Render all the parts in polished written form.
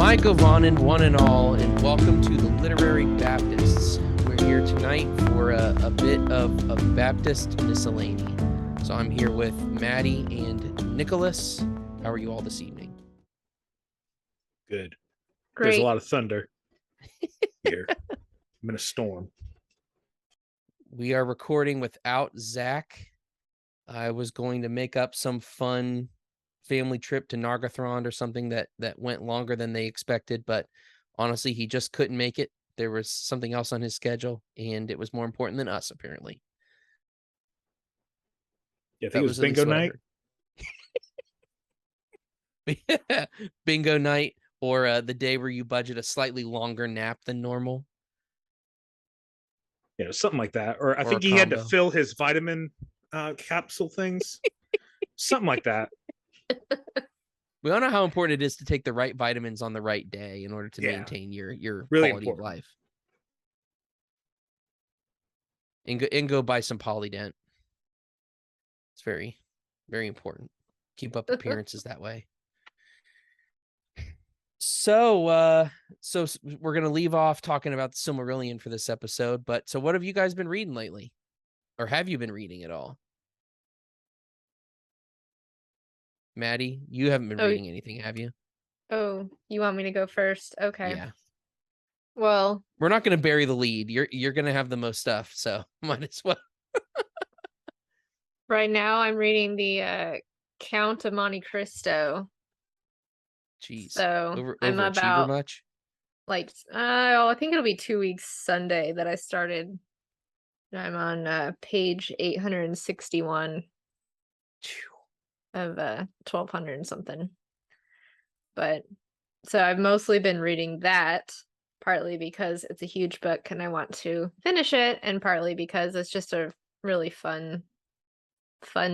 My Govanen, one and all, and welcome to the Literary Baptists. We're here tonight for a bit of Baptist miscellany. So I'm here with Maddie and Nicholas. How are you all this evening? Good. Great. There's a lot of thunder here. I'm in a storm. We are recording without Zach. I was going to make up some fun family trip to Nargothrond or something that went longer than they expected, but honestly, he just couldn't make it. There was something else on his schedule, and it was more important than us, apparently. Yeah, I think it was bingo night. Bingo night, or the day where you budget a slightly longer nap than normal. Yeah, something like that. Or I think he combo. had to fill his vitamin capsule things. Something like that. We all know how important it is to take the right vitamins on the right day in order to maintain your really quality important. of life. And go buy some Polydent. It's very, very important. Keep up appearances that way. So we're gonna leave off talking about the Silmarillion for this episode. But so, what have you guys been reading lately, or have you been reading at all? Maddie, you haven't been reading anything, have you? Oh, you want me to go first? Okay. Yeah. Well, We're not going to bury the lead. You're going to have the most stuff, so might as well. right now I'm reading the Count of Monte Cristo. Jeez. So I'm overachiever about much? I think it'll be 2 weeks Sunday that I started. I'm on page 861 of 1200 and something. But so I've mostly been reading that, partly because it's a huge book and I want to finish it, and partly because it's just a really fun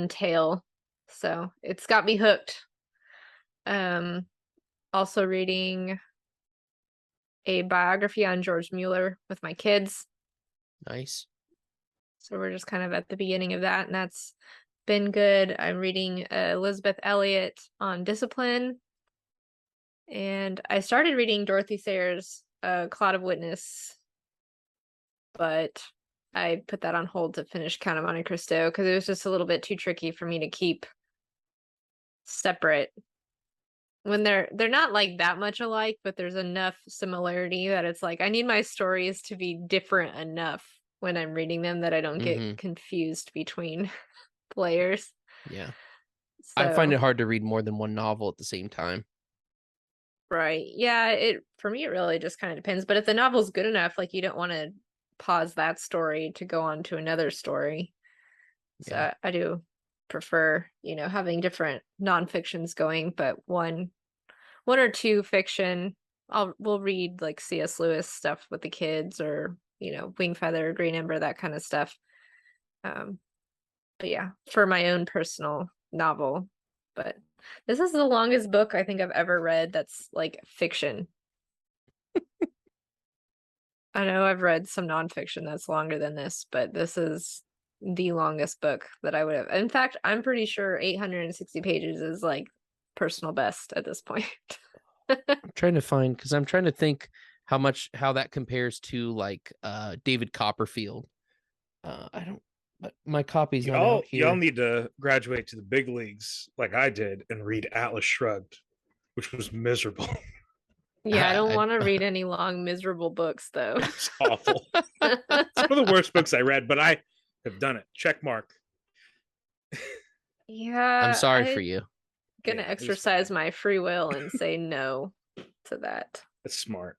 tale. So it's got me hooked. Also reading a biography on George Mueller with my kids. Nice. So we're just kind of at the beginning of that, and that's been good. I'm reading Elizabeth Elliot on discipline. And I started reading Dorothy Sayers' Cloud of Witness, but I put that on hold to finish Count of Monte Cristo because it was just a little bit too tricky for me to keep separate. When they're not like that much alike, but there's enough similarity that it's like I need my stories to be different enough when I'm reading them that I don't get confused between players. Yeah. So, I find it hard to read more than one novel at the same time. Right. Yeah, for me it really just kind of depends. But if the novel's good enough, like you don't want to pause that story to go on to another story. So Yeah. I do prefer, having different nonfictions going, but one or two fiction. We'll read like C.S. Lewis stuff with the kids, or Wingfeather, Green Ember, that kind of stuff. But yeah, for my own personal novel. But this is the longest book I think I've ever read that's like fiction. I know I've read some nonfiction that's longer than this, but this is the longest book that I would have. In fact, I'm pretty sure 860 pages is like personal best at this point. I'm trying to think how that compares to like David Copperfield. But my copy's not out here. Y'all need to graduate to the big leagues like I did and read Atlas Shrugged, which was miserable. Yeah, I don't want to read any long, miserable books, though. It's awful. It's one of the worst books I read, but I have done it. Check mark. Yeah. I'm sorry for you. Gonna exercise my free will and say no to that. That's smart.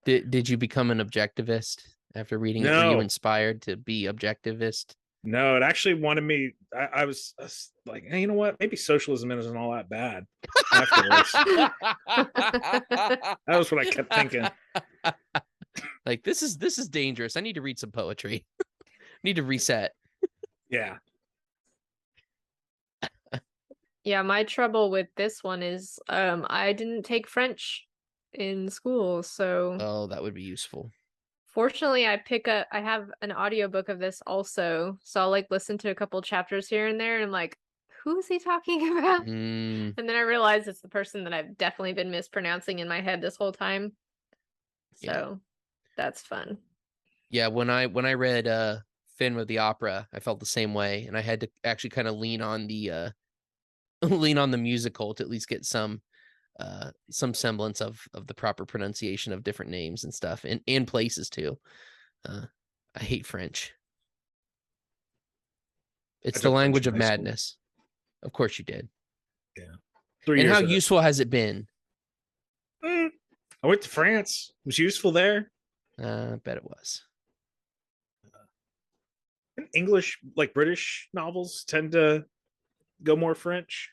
Did you become an objectivist after reading it? Were you inspired to be objectivist? No, it actually wanted me. I was like, hey, you know what? Maybe socialism isn't all that bad. Afterwards, that was what I kept thinking. Like this is dangerous. I need to read some poetry. Need to reset. Yeah. Yeah, my trouble with this one is I didn't take French in school, so oh, that would be useful. Fortunately, I have an audiobook of this also, so I'll like listen to a couple chapters here and there, and I'm like, who is he talking about? Mm, And then I realized it's the person that I've definitely been mispronouncing in my head this whole time. yeah. So that's fun. Yeah, when I read Phantom of the Opera, I felt the same way, and I had to actually kind of lean on the lean on the musical to at least get some semblance of the proper pronunciation of different names and stuff, and places too. I hate French. I It's the took French language in of high school. madness. Of course you did. Yeah. 3 And years how of it. useful has it been? I went to France. It was useful there. I bet it was. English, like British novels, tend to go more French.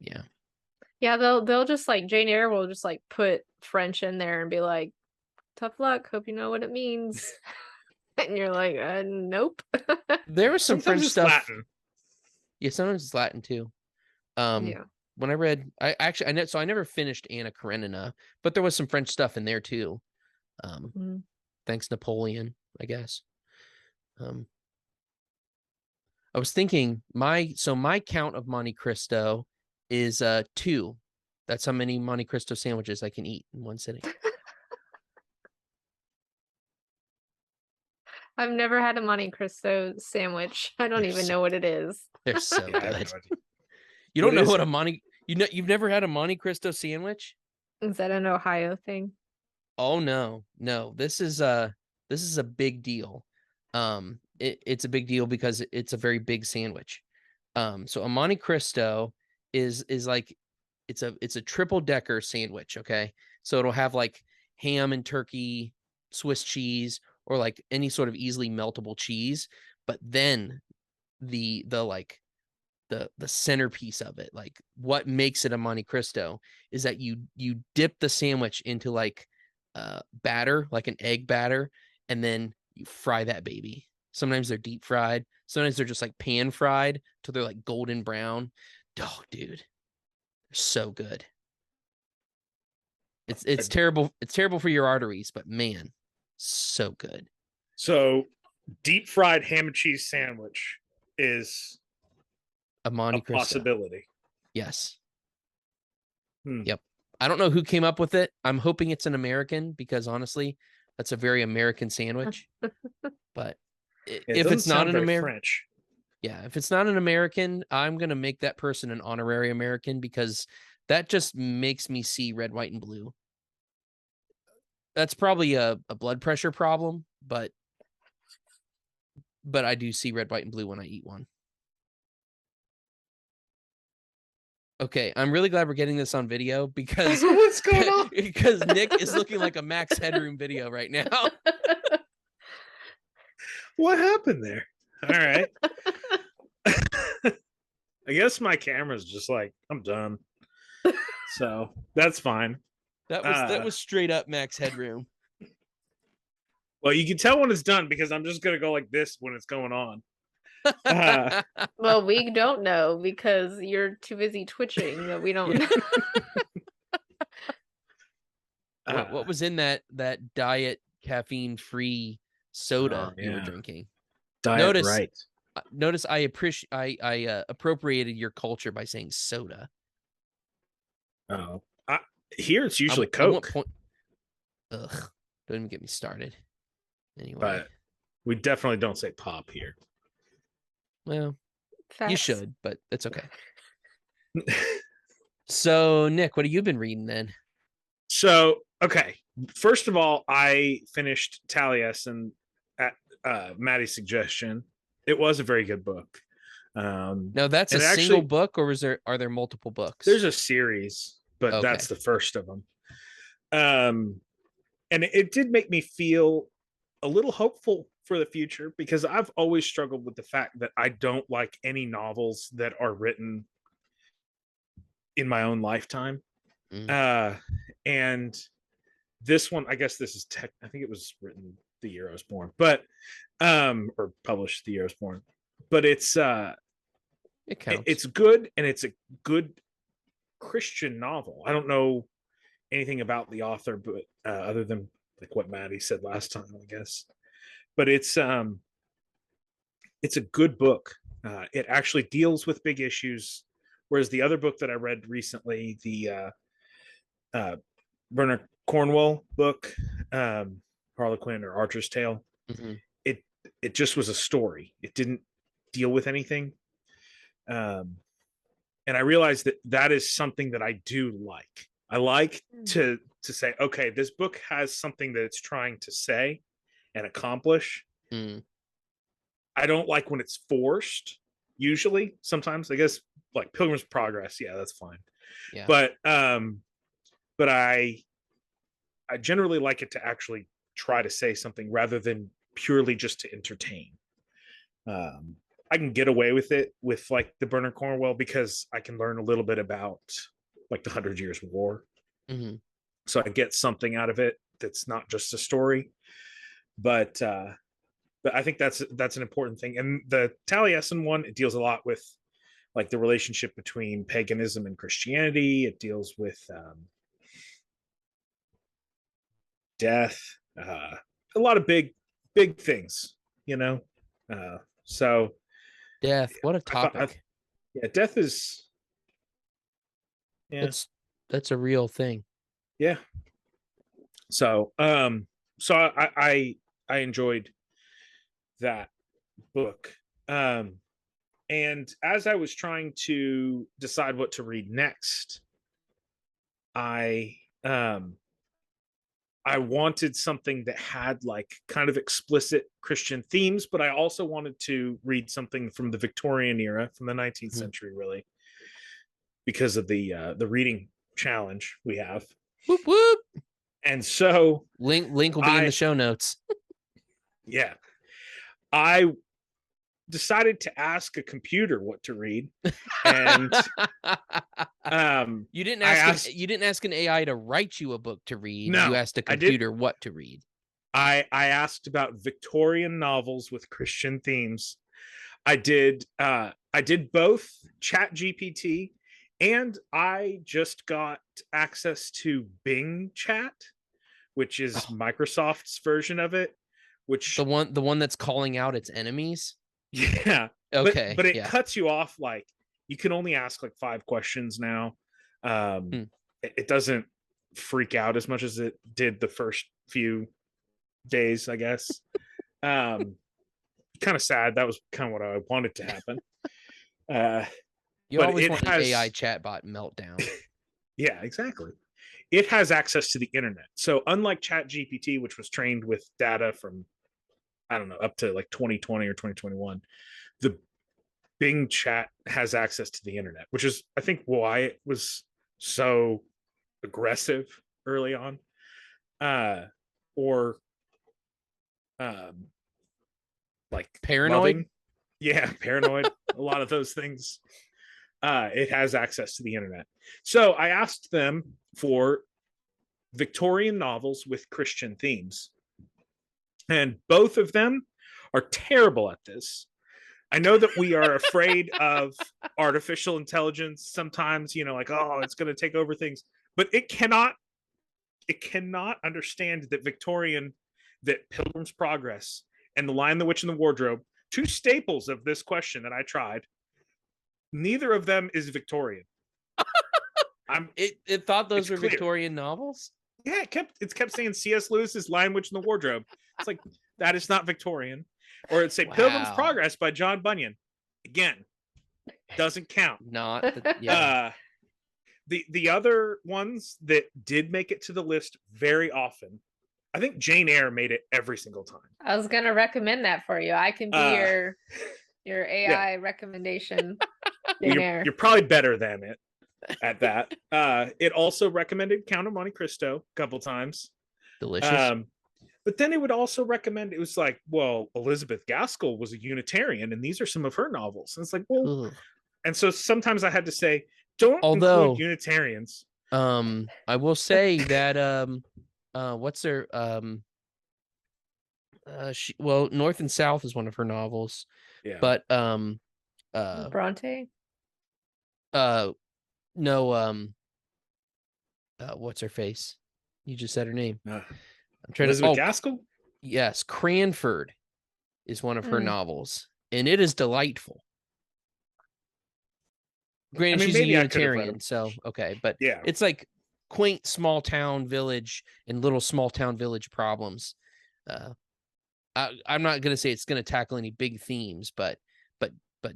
Yeah. Yeah, they'll just like Jane Eyre will just like put French in there and be like, tough luck, hope you know what it means. And you're like, nope. There was some Sometimes French it's stuff. Latin. Yeah, sometimes it's Latin too. Yeah. When I read, I never finished Anna Karenina, but there was some French stuff in there too. Thanks Napoleon, I guess. I was thinking my count of Monte Cristo is 2. That's how many Monte Cristo sandwiches I can eat in one sitting. I've never had a Monte Cristo sandwich. I don't even know what it is. They're so Yeah, I have good. no idea. You don't What know is what it? a Monte you've never had a Monte Cristo sandwich? Is that an Ohio thing? Oh no. No. This is a big deal. It's a big deal because it's a very big sandwich. So a Monte Cristo is like it's a triple decker sandwich, okay? So it'll have like ham and turkey, Swiss cheese, or like any sort of easily meltable cheese, but then the like the centerpiece of it, like what makes it a Monte Cristo is that you dip the sandwich into like batter, like an egg batter, and then you fry that baby. Sometimes they're deep fried, sometimes they're just like pan fried till they're like golden brown. Oh, dude, they're so good. It's terrible. It's terrible for your arteries, but man, so good. So, deep fried ham and cheese sandwich is A Monte a Cristo. possibility. Yes. Hmm. Yep. I don't know who came up with it. I'm hoping it's an American because honestly, that's a very American sandwich. But if doesn't it's not sound an very American, French. yeah, if it's not an American, I'm gonna make that person an honorary American because that just makes me see red, white, and blue. That's probably a blood pressure problem, but I do see red, white, and blue when I eat one. Okay, I'm really glad we're getting this on video because What's going on? because Nick is looking like a Max Headroom video right now. What happened there? All right. I guess my camera's just like, I'm done. So that's fine. That was straight up Max Headroom. Well, you can tell when it's done because I'm just gonna go like this when it's going on. Well, we don't know because you're too busy twitching that we don't know. What was in that diet caffeine free soda you were yeah. drinking? Diet right. Notice I appropriated your culture by saying soda. Oh, here it's usually Coke. Ugh, don't even get me started. Anyway, but we definitely don't say pop here. Well, Facts. you should, but it's okay. So, Nick, what have you been reading then? So, okay. First of all, I finished Taliesin at Maddie's suggestion. It was a very good book. Now, that's a single book, or are there multiple books? There's a series, but Okay. that's the first of them. And it did make me feel a little hopeful for the future because I've always struggled with the fact that I don't like any novels that are written in my own lifetime. And this one, I guess this is I think it was written the year I was born, but or published the year I was born. But it's it's good, and it's a good Christian novel. I don't know anything about the author, but other than like what Maddie said last time, I guess. But it's a good book. It actually deals with big issues, whereas the other book that I read recently, the Bernard Cornwell book, Harlequin or Archer's Tale, Mm-hmm. it just was a story. It didn't deal with anything. And I realized that is something that I do like. I like to say, okay, this book has something that it's trying to say and accomplish. I don't like when it's forced. Usually, sometimes, I guess, like Pilgrim's Progress, yeah, that's fine. Yeah. But I generally like it to actually try to say something rather than purely just to entertain. I can get away with it with like the Bernard Cornwell because I can learn a little bit about like the 100 Years' War. Mm-hmm. So I get something out of it that's not just a story. But I think that's an important thing. And the Taliesin one, it deals a lot with like the relationship between paganism and Christianity. It deals with death, a lot of big things, you know. So Death, what a topic. Yeah, death is, yeah, that's a real thing. Yeah. So I enjoyed that book. And as I was trying to decide what to read next, I wanted something that had like kind of explicit Christian themes, but I also wanted to read something from the Victorian era, from the 19th century, really, because of the reading challenge we have. Whoop whoop. And so link will be in the show notes. Yeah. I decided to ask a computer what to read, and you didn't ask an AI to write you a book to read. No, you asked a computer what to read. I asked about Victorian novels with Christian themes. I did both ChatGPT, and I just got access to Bing Chat, which is Microsoft's version of it, which the one that's calling out its enemies. Yeah. Okay. But it cuts you off. Like, you can only ask like 5 questions now. It doesn't freak out as much as it did the first few days, I guess. Kind of sad. That was kind of what I wanted to happen. You always want an AI chatbot meltdown. Yeah, exactly. It has access to the internet. So unlike ChatGPT, which was trained with data from, I don't know, up to like 2020 or 2021, the Bing Chat has access to the internet, which is, I think, why it was so aggressive early on. Or like paranoid. Loving. Yeah, paranoid. A lot of those things. It has access to the internet. So I asked them for Victorian novels with Christian themes. And both of them are terrible at this. I know that we are afraid of artificial intelligence sometimes, you know, like, oh, it's going to take over things. But it cannot understand that Pilgrim's Progress and The Lion, the Witch, and the Wardrobe, 2 staples of this question that I tried, neither of them is Victorian. It thought those were clear. Victorian novels? Yeah, it kept saying C.S. Lewis's Lion, Witch, and the Wardrobe. It's like, that is not Victorian. Or it'd say Pilgrim's Progress by John Bunyan. Again, doesn't count. Not yeah. The other ones that did make it to the list very often, I think Jane Eyre made it every single time. I was gonna recommend that for you. I can be your AI recommendation. Jane Eyre. You're probably better than it at that. It also recommended Count of Monte Cristo a couple times. Delicious. But then it would also recommend, it was like, well, Elizabeth Gaskell was a Unitarian, and these are some of her novels. And it's like, well, and so sometimes I had to say, don't include Unitarians. I will say that what's their North and South is one of her novels. Yeah. But Bronte? No, what's her face? You just said her name. I'm trying Elizabeth Gaskell? Yes, Cranford is one of her novels, and it is delightful. Granted, she's a maybe I could have read Unitarian, them. so okay, but Yeah, it's like quaint small town village and little small town village problems. I'm not gonna say it's gonna tackle any big themes, but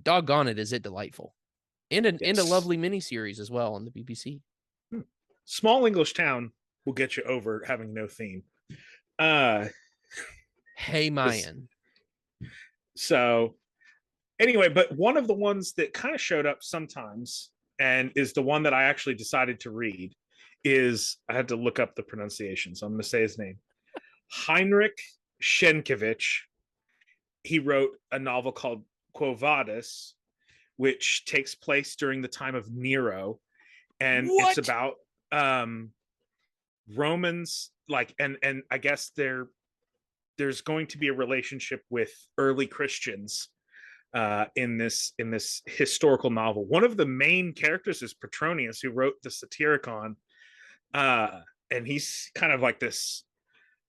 doggone it, is it delightful, and a yes. lovely miniseries as well on the BBC. Small English town will get you over having no theme. Hey, Mayan. So anyway, but one of the ones that kind of showed up sometimes and is the one that I actually decided to read is, I had to look up the pronunciation, so I'm going to say his name. Heinrich Sienkiewicz. He wrote a novel called Quo Vadis, which takes place during the time of Nero, and it's about Romans, like, and I guess there's going to be a relationship with early Christians in this historical novel. One of the main characters is Petronius, who wrote the Satyricon, and he's kind of like this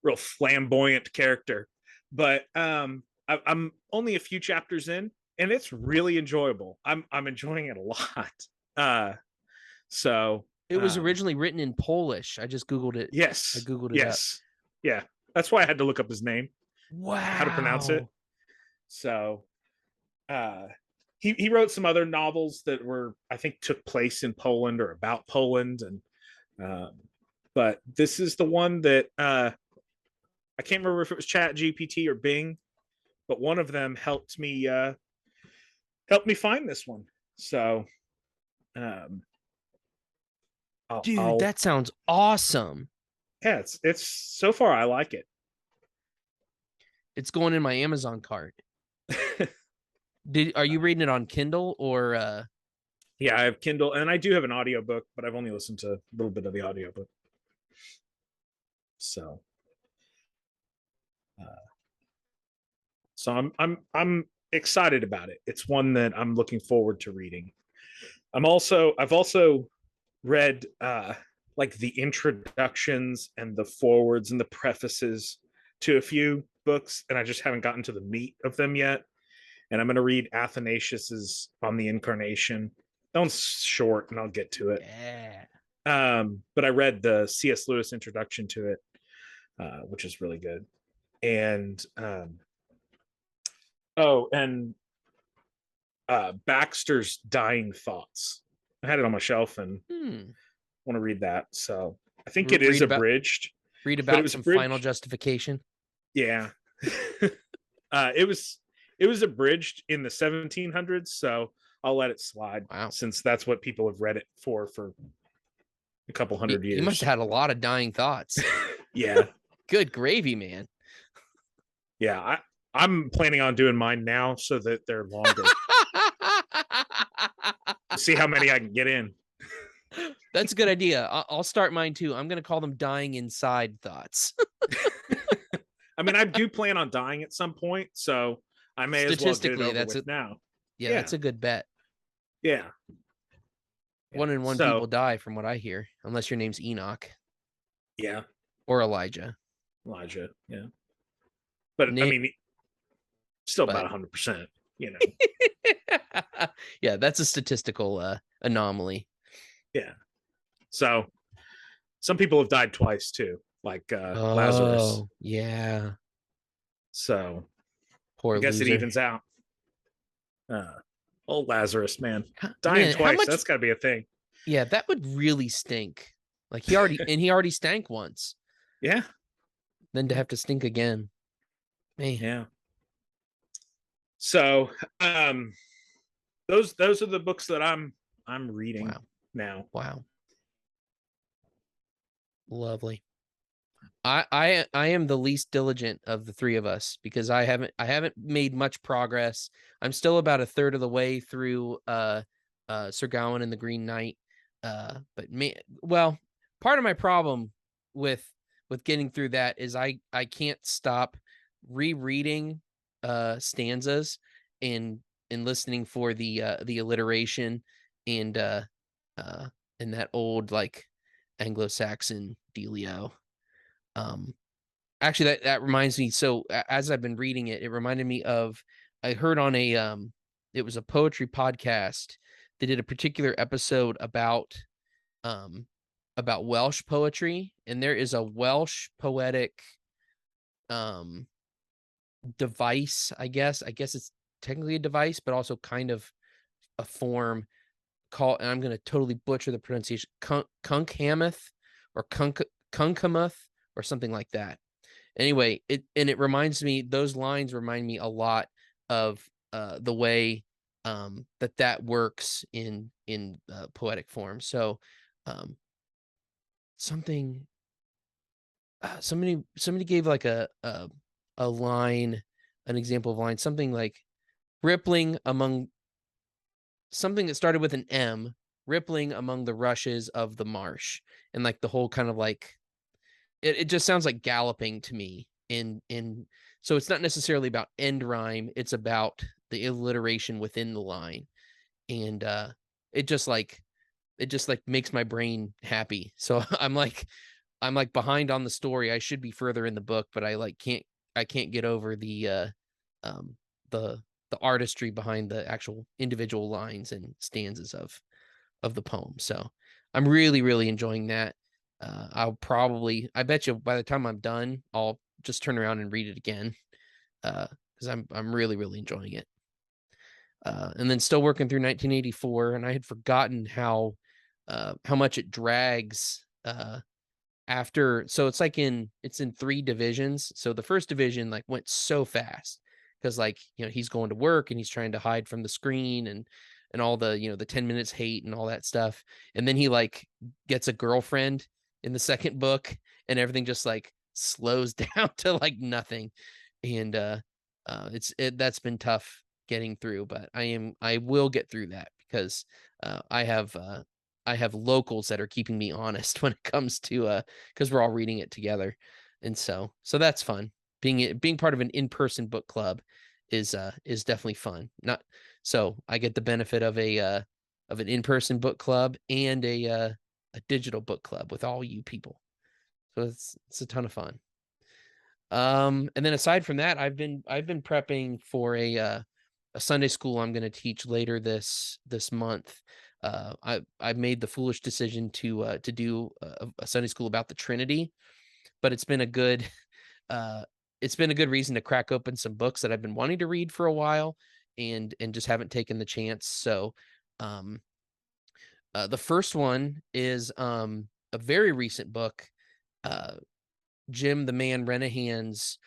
real flamboyant character. But I'm only a few chapters in, and it's really enjoyable. I'm enjoying it a lot. So it was originally written in Polish. I just Googled it. Yes, I Googled it. Yes, yeah. That's why I had to look up his name. Wow, how to pronounce it. So, he wrote some other novels that were, I think, took place in Poland or about Poland, and but this is the one that I can't remember if it was ChatGPT or Bing, but one of them helped me find this one. So, dude, that sounds awesome. Yeah, it's so far I like it. It's going in my Amazon cart. Are you reading it on Kindle or Yeah, I have Kindle, and I do have an audiobook, but I've only listened to a little bit of the audiobook. So I'm excited about it. It's one that I'm looking forward to reading. I've also read like the introductions and the forwards and the prefaces to a few books, and I just haven't gotten to the meat of them yet. And I'm going to read Athanasius's On the Incarnation. That one's short, and I'll get to it. Yeah. But I read the C.S. Lewis introduction to it, which is really good. And Baxter's Dying Thoughts. I had it on my shelf and want to read that. So I think it is abridged. Read about some final justification. Yeah. It was abridged in the 1700s, so I'll let it slide. Wow. Since that's what people have read it for a couple hundred years. You must have had a lot of dying thoughts. Yeah. Good gravy, man. Yeah, I'm planning on doing mine now so that they're longer. See how many I can get in. That's a good idea. I'll start mine too. I'm going to call them dying inside thoughts. I mean, I do plan on dying at some point, so I may as well get it over with now. Yeah, that's a good bet. Yeah. 1 in 1 people die from what I hear, unless your name's Enoch. Yeah. Or Elijah. Yeah. But I mean, still about 100%, you know. Yeah, that's a statistical anomaly. Yeah. So some people have died twice too, like Lazarus. Yeah. So poor I guess loser. it evens out. Old Lazarus, man. Dying twice, that's gotta be a thing. Yeah, that would really stink. Like he already stank once. Yeah. Then to have to stink again. Man. Yeah. So those are the books that I'm reading now. Wow. Lovely. I am the least diligent of the three of us because I haven't made much progress. I'm still about a third of the way through Sir Gawain and the Green Knight. But part of my problem with getting through that is I can't stop rereading stanzas and listening for the alliteration and that old like Anglo-Saxon dealio. Actually that reminds me, so as I've been reading it, it reminded me of, I heard on it was a poetry podcast they did a particular episode about Welsh poetry, and there is a Welsh poetic device, I guess it's technically a device, but also kind of a form called, and I'm going to totally butcher the pronunciation, Kunkhameth or Kunkamuth or something like that. Anyway, it reminds me, those lines remind me a lot of the way that works in poetic form. So something somebody gave like a line, an example of line, something like rippling among, something that started with an M, rippling among the rushes of the marsh, and like the whole kind of like it just sounds like galloping to me. In so it's not necessarily about end rhyme, it's about the alliteration within the line, and it just like makes my brain happy. So I'm like behind on the story. I should be further in the book, but I can't get over the the artistry behind the actual individual lines and stanzas of the poem. So I'm really enjoying that. I bet you by the time I'm done, I'll just turn around and read it again, because I'm really enjoying it. And then still working through 1984, and I had forgotten how much it drags after. So it's in 3 divisions. So the first division like went so fast because like, he's going to work and he's trying to hide from the screen and all the, the 10 minutes hate and all that stuff. And then he like gets a girlfriend in the second book, and everything just like slows down to like nothing. And that's been tough getting through, but I will get through that because I have locals that are keeping me honest when it comes to because we're all reading it together. And so that's fun. Being part of an in-person book club is definitely fun. Not so I get the benefit of an in-person book club and a digital book club with all you people. So it's a ton of fun. And then aside from that, I've been prepping for a Sunday school I'm going to teach later this month. I made the foolish decision to do a Sunday school about the Trinity, but it's been a good reason to crack open some books that I've been wanting to read for a while and just haven't taken the chance. So the first one is a very recent book, Jim the Man Renahan's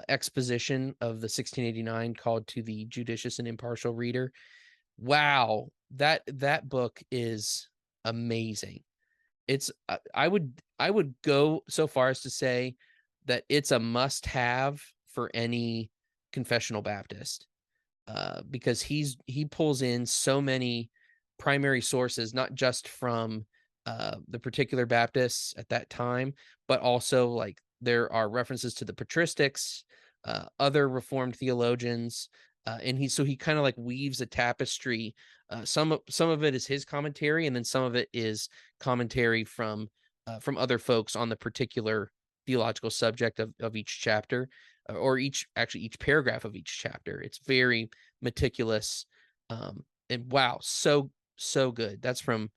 exposition of the 1689 called To the Judicious and Impartial Reader. Wow, that book is amazing. It's I would go so far as to say that it's a must-have for any confessional Baptist, because he pulls in so many primary sources, not just from the particular Baptists at that time, but also like there are references to the patristics, other Reformed theologians, and he kind of like weaves a tapestry. Some of it is his commentary, and then some of it is commentary from other folks on the particular theological subject of each chapter, or each paragraph of each chapter. It's very meticulous, and wow, so good. That's from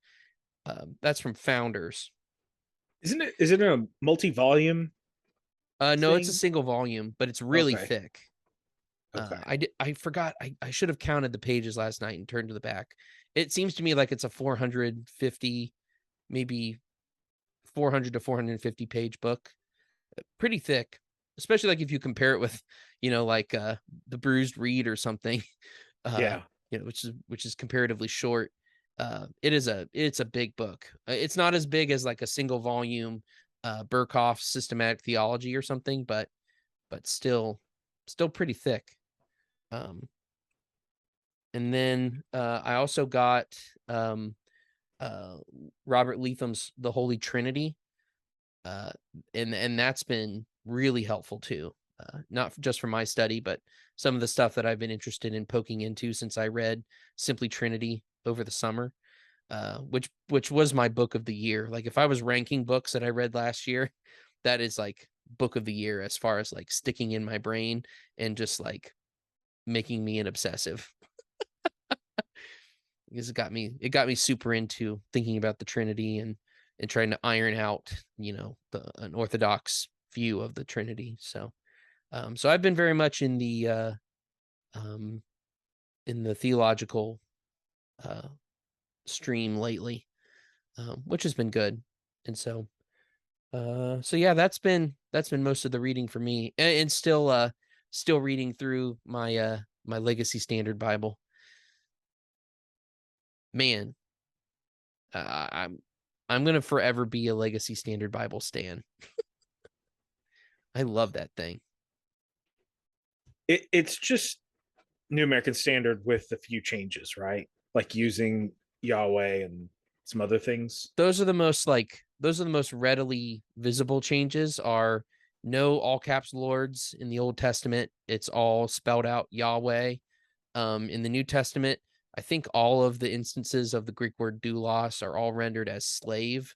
Founders. Is it a multi-volume No, it's a thing? single volume, but it's really Okay. thick. Okay. I forgot. I should have counted the pages last night and turned to the back. It seems to me like it's a 450, maybe 400 to 450 page book. Pretty thick, especially like if you compare it with, like The Bruised Reed or something. Yeah. Which is comparatively short. It's a big book. It's not as big as like a single volume Burkhoff Systematic Theology or something, but still pretty thick. And then I also got Robert Leatham's The Holy Trinity, and that's been really helpful too. Not just for my study, but some of the stuff that I've been interested in poking into since I read Simply Trinity over the summer, which was my book of the year. Like if I was ranking books that I read last year, that is like book of the year as far as like sticking in my brain and just like making me an obsessive. because it got me super into thinking about the Trinity and trying to iron out, an orthodox view of the Trinity. So so I've been very much in the theological stream lately, which has been good. And so yeah, that's been most of the reading for me, and still reading through my my Legacy Standard Bible. Man, I'm gonna forever be a Legacy Standard Bible stan. I love that thing. It's just New American Standard with a few changes, right? Like using Yahweh and some other things. Those are the most readily visible changes. Are no all caps lords in the Old Testament. It's all spelled out Yahweh. In the New Testament, I think all of the instances of the Greek word doulos are all rendered as slave.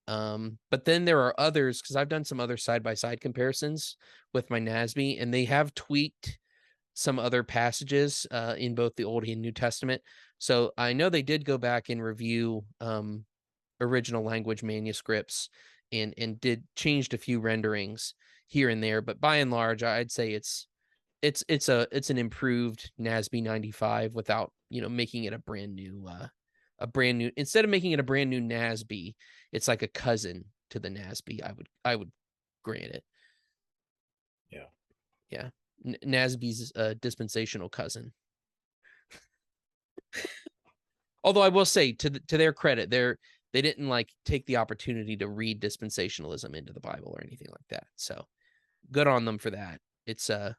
But then there are others, because I've done some other side-by-side comparisons with my NASB, and they have tweaked some other passages in both the Old and New Testament. So I know they did go back and review original language manuscripts and did changed a few renderings here and there. But by and large, I'd say it's an improved NASB 95 without making it a brand new instead of making it a brand new NASB, it's like a cousin to the NASB. I would grant it. Yeah. NASB's dispensational cousin. Although I will say, to their credit, they didn't like take the opportunity to read dispensationalism into the Bible or anything like that. So good on them for that. It's a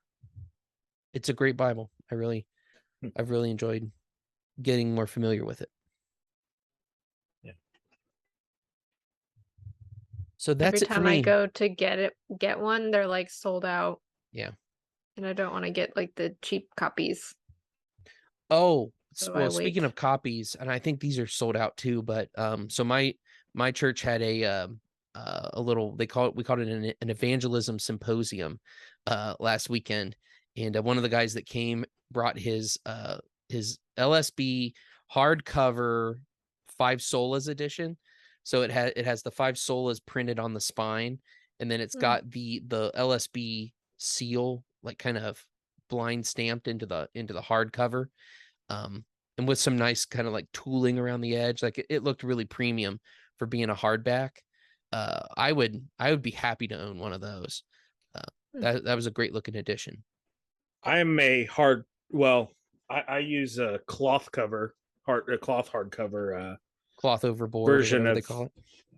great Bible. I've really enjoyed getting more familiar with it. Yeah. So that's every it for time me. I go to get one, they're like sold out. Yeah. And I don't want to get like the cheap copies. Oh, So well, speaking of copies, and I think these are sold out too, but so my church had a little, we called it an evangelism symposium last weekend, and one of the guys that came brought his LSB hardcover 5 solas edition. So it has the 5 solas printed on the spine, and then it's got the LSB seal like kind of blind stamped into the hardcover, and with some nice kind of like tooling around the edge. Like it looked really premium for being a hardback. I would be happy to own one of those. That was a great looking addition. I'm I use a cloth hardcover cloth overboard version or whatever of they call it.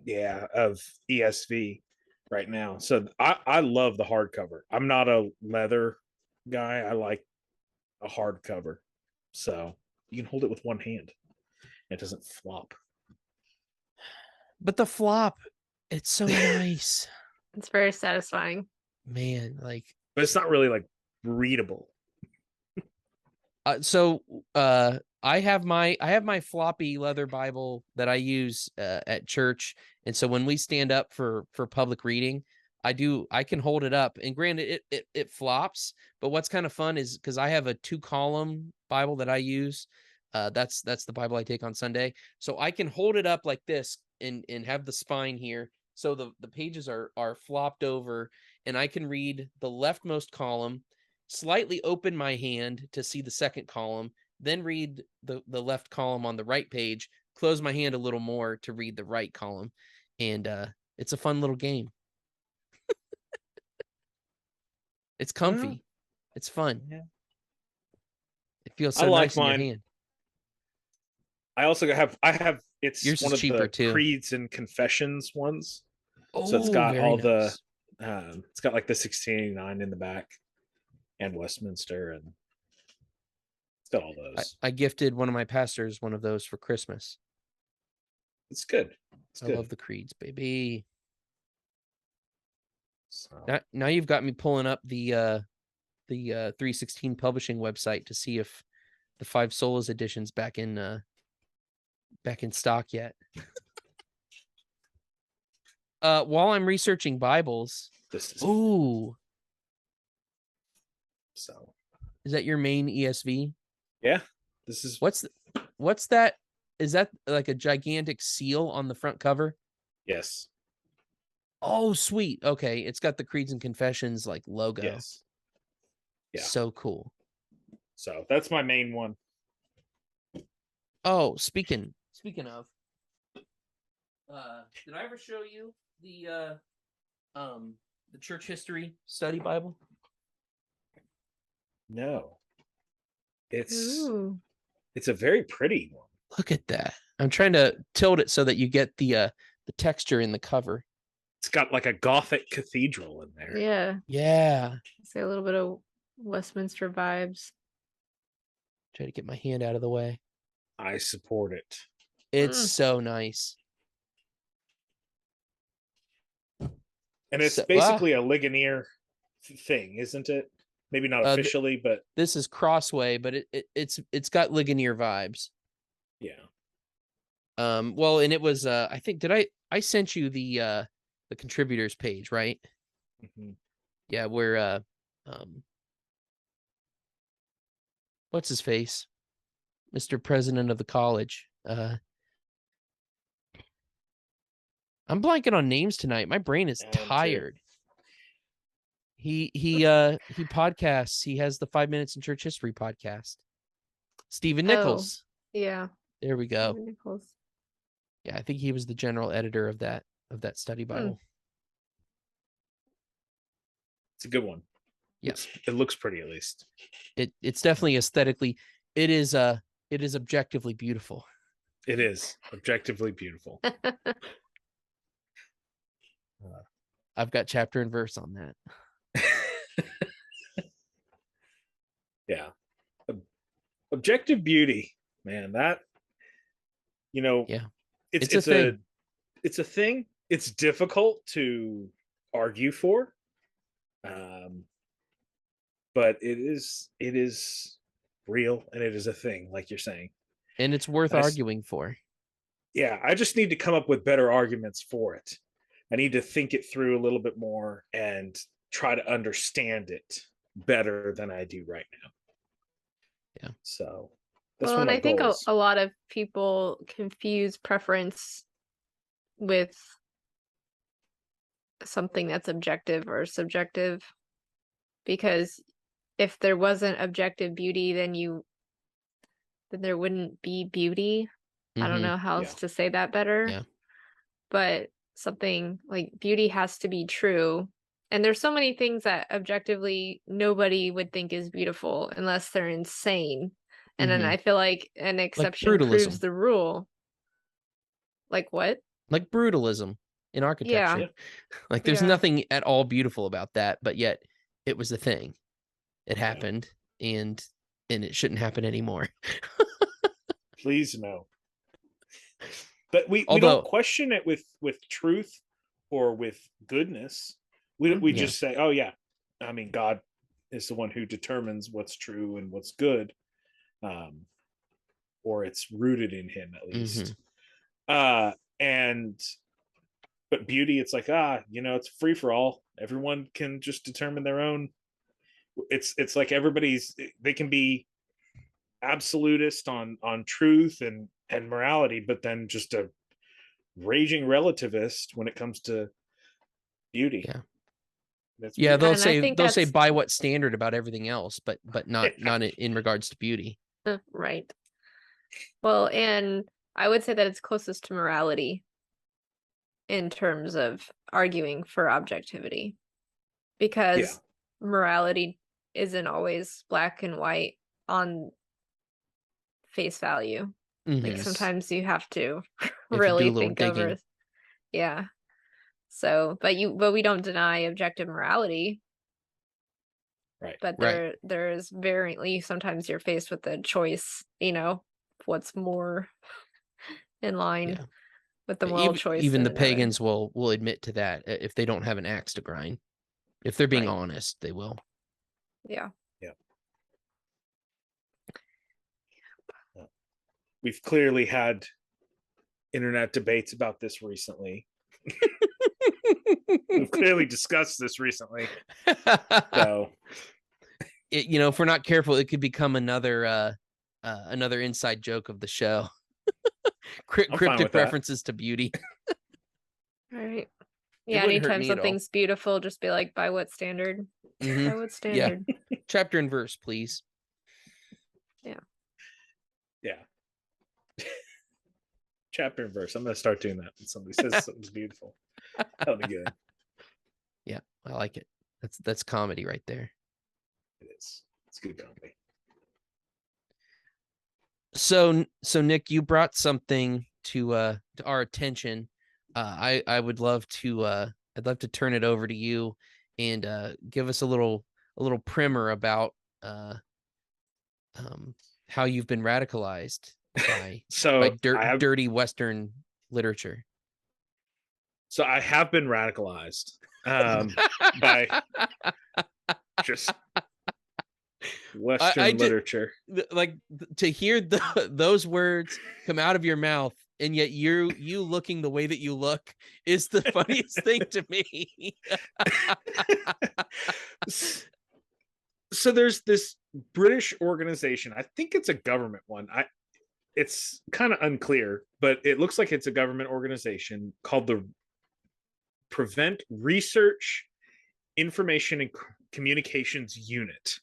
Yeah, of ESV right now. So I love the hardcover. I'm not a leather guy. I like a hardcover. So you can hold it with one hand. It doesn't flop. But the flop, it's so nice. It's very satisfying. Man, like, but it's not really like readable. I have my floppy leather Bible that I use at church, and so when we stand up for public reading, I can hold it up, and granted it flops, but what's kind of fun is because I have a 2-column Bible that I use. That's the Bible I take on Sunday, so I can hold it up like this and have the spine here, so the pages are flopped over, and I can read the leftmost column, slightly open my hand to see the second column, then read the left column on the right page, close my hand a little more to read the right column. And it's a fun little game. It's comfy. It's fun. Yeah. It feels so nice in your hand. I also have it's yours one is of cheaper the too. Creeds and Confessions ones. Oh, so it's got all nice. it's got like the 1689 in the back and Westminster, and it's got all those. I gifted one of my pastors one of those for Christmas. It's good. I love the Creeds, baby. So. Now you've got me pulling up the 316 publishing website to see if the 5 solas edition's back in stock yet. While I'm researching Bibles, So is that your main ESV? Yeah, this is what's what's that? Is that like a gigantic seal on the front cover? Yes. Oh, sweet. Okay, it's got the Creeds and Confessions like logo. Yes. Yeah. So cool. So that's my main one. Oh, speaking of, did I ever show you the church history study Bible? No. Ooh. It's a very pretty one. Look at that. I'm trying to tilt it so that you get the texture in the cover. It's got like a Gothic cathedral in there. Yeah. Yeah. Say a little bit of Westminster vibes. Try to get my hand out of the way. I support it. It's so nice. And it's basically a Ligonier thing, isn't it? Maybe not officially, but this is Crossway, but it's got Ligonier vibes. Yeah. Well, and it was I think I sent you the contributors page, right? Mm-hmm. Yeah, where what's his face? Mr. President of the college. I'm blanking on names tonight. My brain is tired. He podcasts. He has the 5 Minutes in Church History podcast. Stephen Nichols. Yeah. There we go. Stephen Nichols. Yeah, I think he was the general editor of that study Bible. It's a good one. Yes, it looks pretty at least. It's definitely aesthetically. It is objectively beautiful. It is objectively beautiful. I've got chapter and verse on that. Yeah. Objective beauty, man, that, yeah, it's a thing. It's difficult to argue for. But it is real, and it is a thing, like you're saying. And it's worth arguing for. Yeah, I just need to come up with better arguments for it. I need to think it through a little bit more and try to understand it better than I do right now. Yeah. So that's well, one of and my I think goals. a lot of people confuse preference with something that's objective or subjective, because if there wasn't objective beauty, then there wouldn't be beauty. I don't know how else to say that better. Yeah. But something like beauty has to be true. And there's so many things that objectively nobody would think is beautiful unless they're insane. And then I feel like an exception proves the rule. Like what? Like brutalism in architecture. Yeah. Like there's nothing at all beautiful about that, but yet it was a thing. It happened, and it shouldn't happen anymore. Please no. But we don't question it with truth or with goodness. We just say, oh yeah, I mean, God is the one who determines what's true and what's good, or it's rooted in Him at least. But beauty, it's like it's free for all. Everyone can just determine their own. It's like they can be absolutist on truth and morality, but then just a raging relativist when it comes to beauty. Yeah. They'll say by what standard about everything else, but not in regards to beauty. Right. Well, and I would say that it's closest to morality in terms of arguing for objectivity, because morality isn't always black and white on face value. Like sometimes you have to really think over. Yeah. So, but we don't deny objective morality. Right. But there is sometimes you're faced with the choice, what's more in line with the moral choice. Even the pagans will admit to that if they don't have an axe to grind. If they're being honest, they will. Yeah. We've clearly had internet debates about this recently. We've clearly discussed this recently. So, if we're not careful, it could become another another inside joke of the show. I'm fine with Cryptic that. references to beauty. All right. It Yeah, wouldn't hurt anytime me at all. something's beautiful, just be like, by what standard? Mhm. By what standard? Yeah. Chapter and verse, please. Yeah. Chapter and verse. I'm gonna start doing that when somebody says something's beautiful. That'll be good. Yeah, I like it. That's comedy right there. It is. It's good comedy. So Nick, you brought something to our attention. I would love to I'd love to turn it over to you and give us a little primer about how you've been radicalized by dirty Western literature. So I have been radicalized by just Western literature. Like to hear those words come out of your mouth, and yet you looking the way that you look is the funniest thing to me. So there's this British organization. I think it's a government one. It's kind of unclear, but it looks like it's a government organization called the Prevent Research, Information and Communications Unit.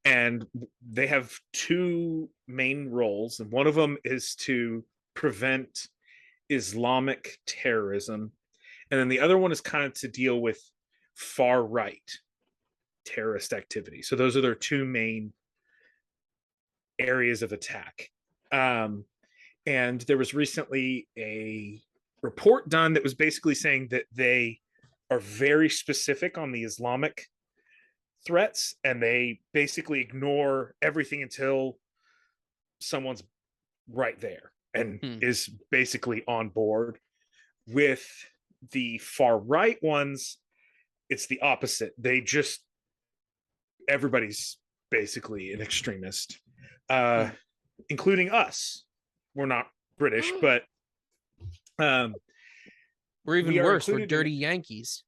And they have two main roles, and one of them is to prevent Islamic terrorism, and then the other one is kind of to deal with far right terrorist activity. So those are their two main areas of attack. And there was recently a report done that was basically saying that they are very specific on the Islamic threats, and they basically ignore everything until someone's right there and is basically on board. With the far right ones, it's the opposite. They just, everybody's basically an extremist, including us. We're not British, but we're even worse. We're dirty Yankees.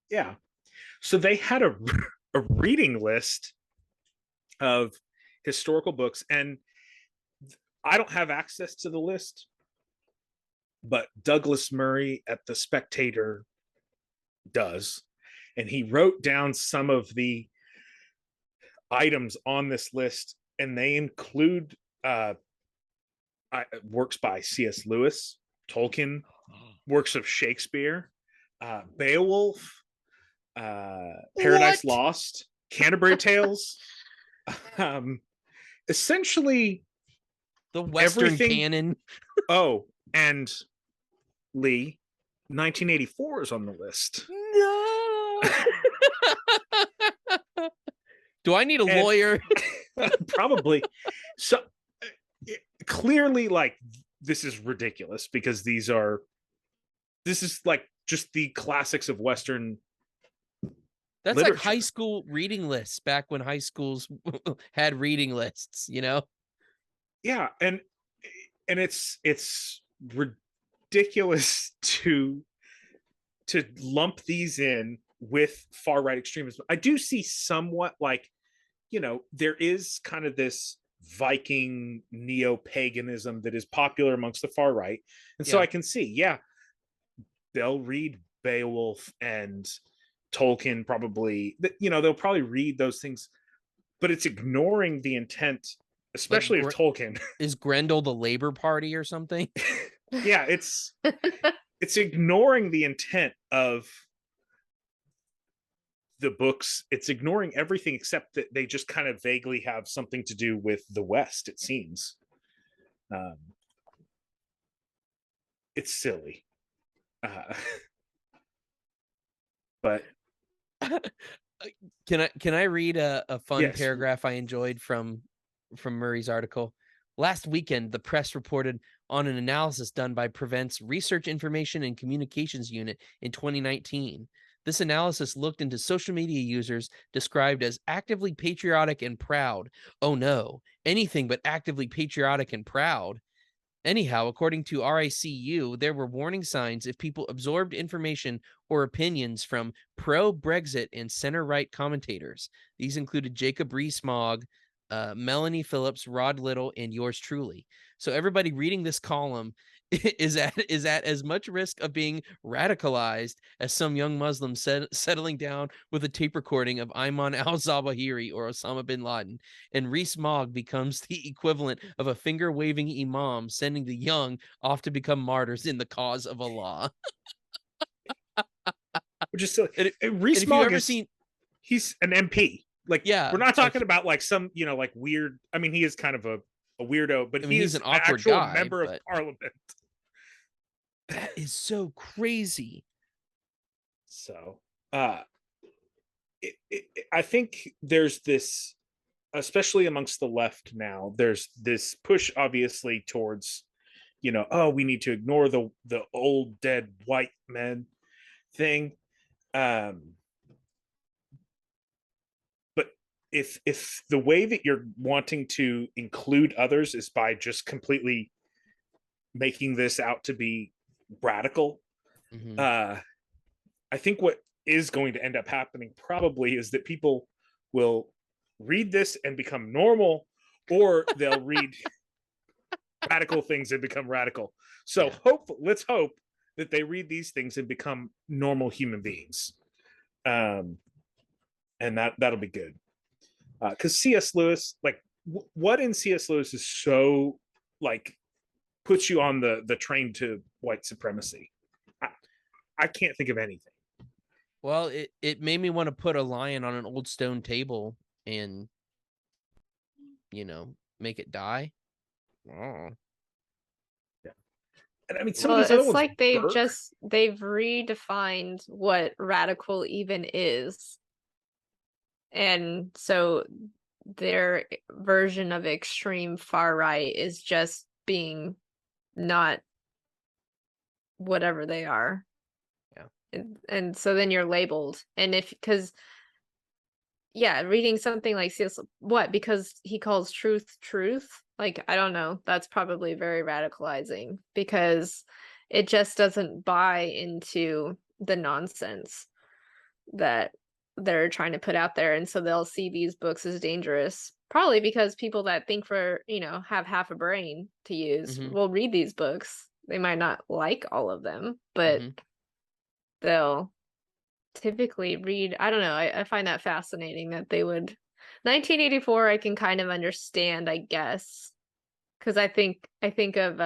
Yeah. So they had a reading list of historical books, and I don't have access to the list, but Douglas Murray at The Spectator does, and he wrote down some of the items on this list, and they include works by C.S. Lewis, Tolkien, works of Shakespeare, Beowulf, Paradise Lost, Canterbury Tales, essentially the Western canon. Oh, and Lee, 1984 is on the list. No. Do I need a lawyer? Probably. So clearly, like, this is ridiculous, because this is like just the classics of Western. That's literature. Like high school reading lists back when high schools had reading lists, you know? Yeah, and it's ridiculous to lump these in with far right extremism. I do see somewhat, like, you know, there is kind of this Viking neo-paganism that is popular amongst the far right, and so I can see, they'll read Beowulf and Tolkien, probably, you know, they'll probably read those things, but it's ignoring the intent, especially of Tolkien. Is Grendel the Labor Party or something? Yeah, it's ignoring the intent of the books. It's ignoring everything except that they just kind of vaguely have something to do with the West, it seems. It's silly. But can I read a fun paragraph I enjoyed from Murray's article? Last weekend, the press reported on an analysis done by Prevent's Research, Information and Communications Unit in 2019. This analysis looked into social media users described as actively patriotic and proud. Oh no, anything but actively patriotic and proud. Anyhow, according to RICU, there were warning signs if people absorbed information or opinions from pro-Brexit and center-right commentators. These included Jacob Rees-Mogg, Melanie Phillips, Rod Little, and yours truly. So everybody reading this column is at as much risk of being radicalized as some young Muslim settling down with a tape recording of Ayman al-Zawahiri or Osama bin Laden, and Rees Mogg becomes the equivalent of a finger-waving imam sending the young off to become martyrs in the cause of Allah. Which is silly. Rees Mogg is he's an MP. Like, yeah, we're not talking about like some, you know, like weird. I mean, he is kind of a weirdo, but he's an awkward actual guy, member of parliament. That is so crazy. So, I think there's this, especially amongst the left now, there's this push, obviously, towards, you know, oh, we need to ignore the old dead white men thing. But if the way that you're wanting to include others is by just completely making this out to be radical, I think what is going to end up happening probably is that people will read this and become normal, or they'll read radical things and become radical. So let's hope that they read these things and become normal human beings. And that'll be good. Because C.S. Lewis, like, what in C.S. Lewis is so, like, puts you on the train to white supremacy? I can't think of anything. Well, it made me want to put a lion on an old stone table and, you know, make it die. Oh. Yeah. And I mean, some of these other ones, like they've redefined what radical even is. And so their version of extreme far right is just being not whatever they are. Yeah. And so then you're labeled. And reading something like C.S. What? Because he calls truth. Like, I don't know. That's probably very radicalizing because it just doesn't buy into the nonsense that they're trying to put out there. And so they'll see these books as dangerous, probably because people that think have half a brain to use will read these books. They might not like all of them, but they'll typically read. I don't know. I find that fascinating that they would. 1984 I can kind of understand, I guess, because I think of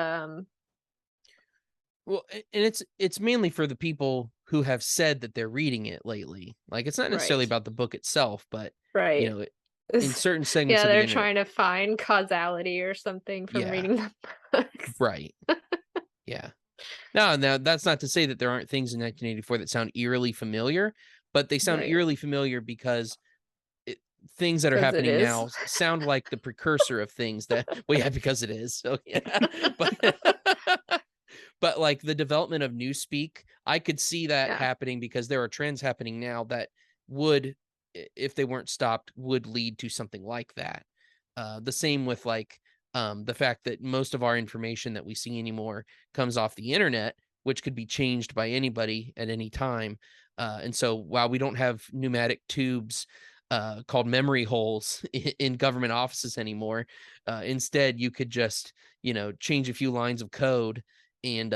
well, and it's mainly for the people who have said that they're reading it lately. Like, it's not necessarily about the book itself, but you know, in certain segments of the they're internet, trying to find causality or something from reading the books. Right. Yeah. Now that's not to say that there aren't things in 1984 that sound eerily familiar, but they sound eerily familiar because things that are happening now sound like the precursor of things that, well, yeah, because it is. So yeah, but like the development of Newspeak, I could see that happening because there are trends happening now that would, if they weren't stopped, would lead to something like that. The same with like the fact that most of our information that we see anymore comes off the internet, which could be changed by anybody at any time. And so while we don't have pneumatic tubes called memory holes in government offices anymore, instead you could just, you know, change a few lines of code and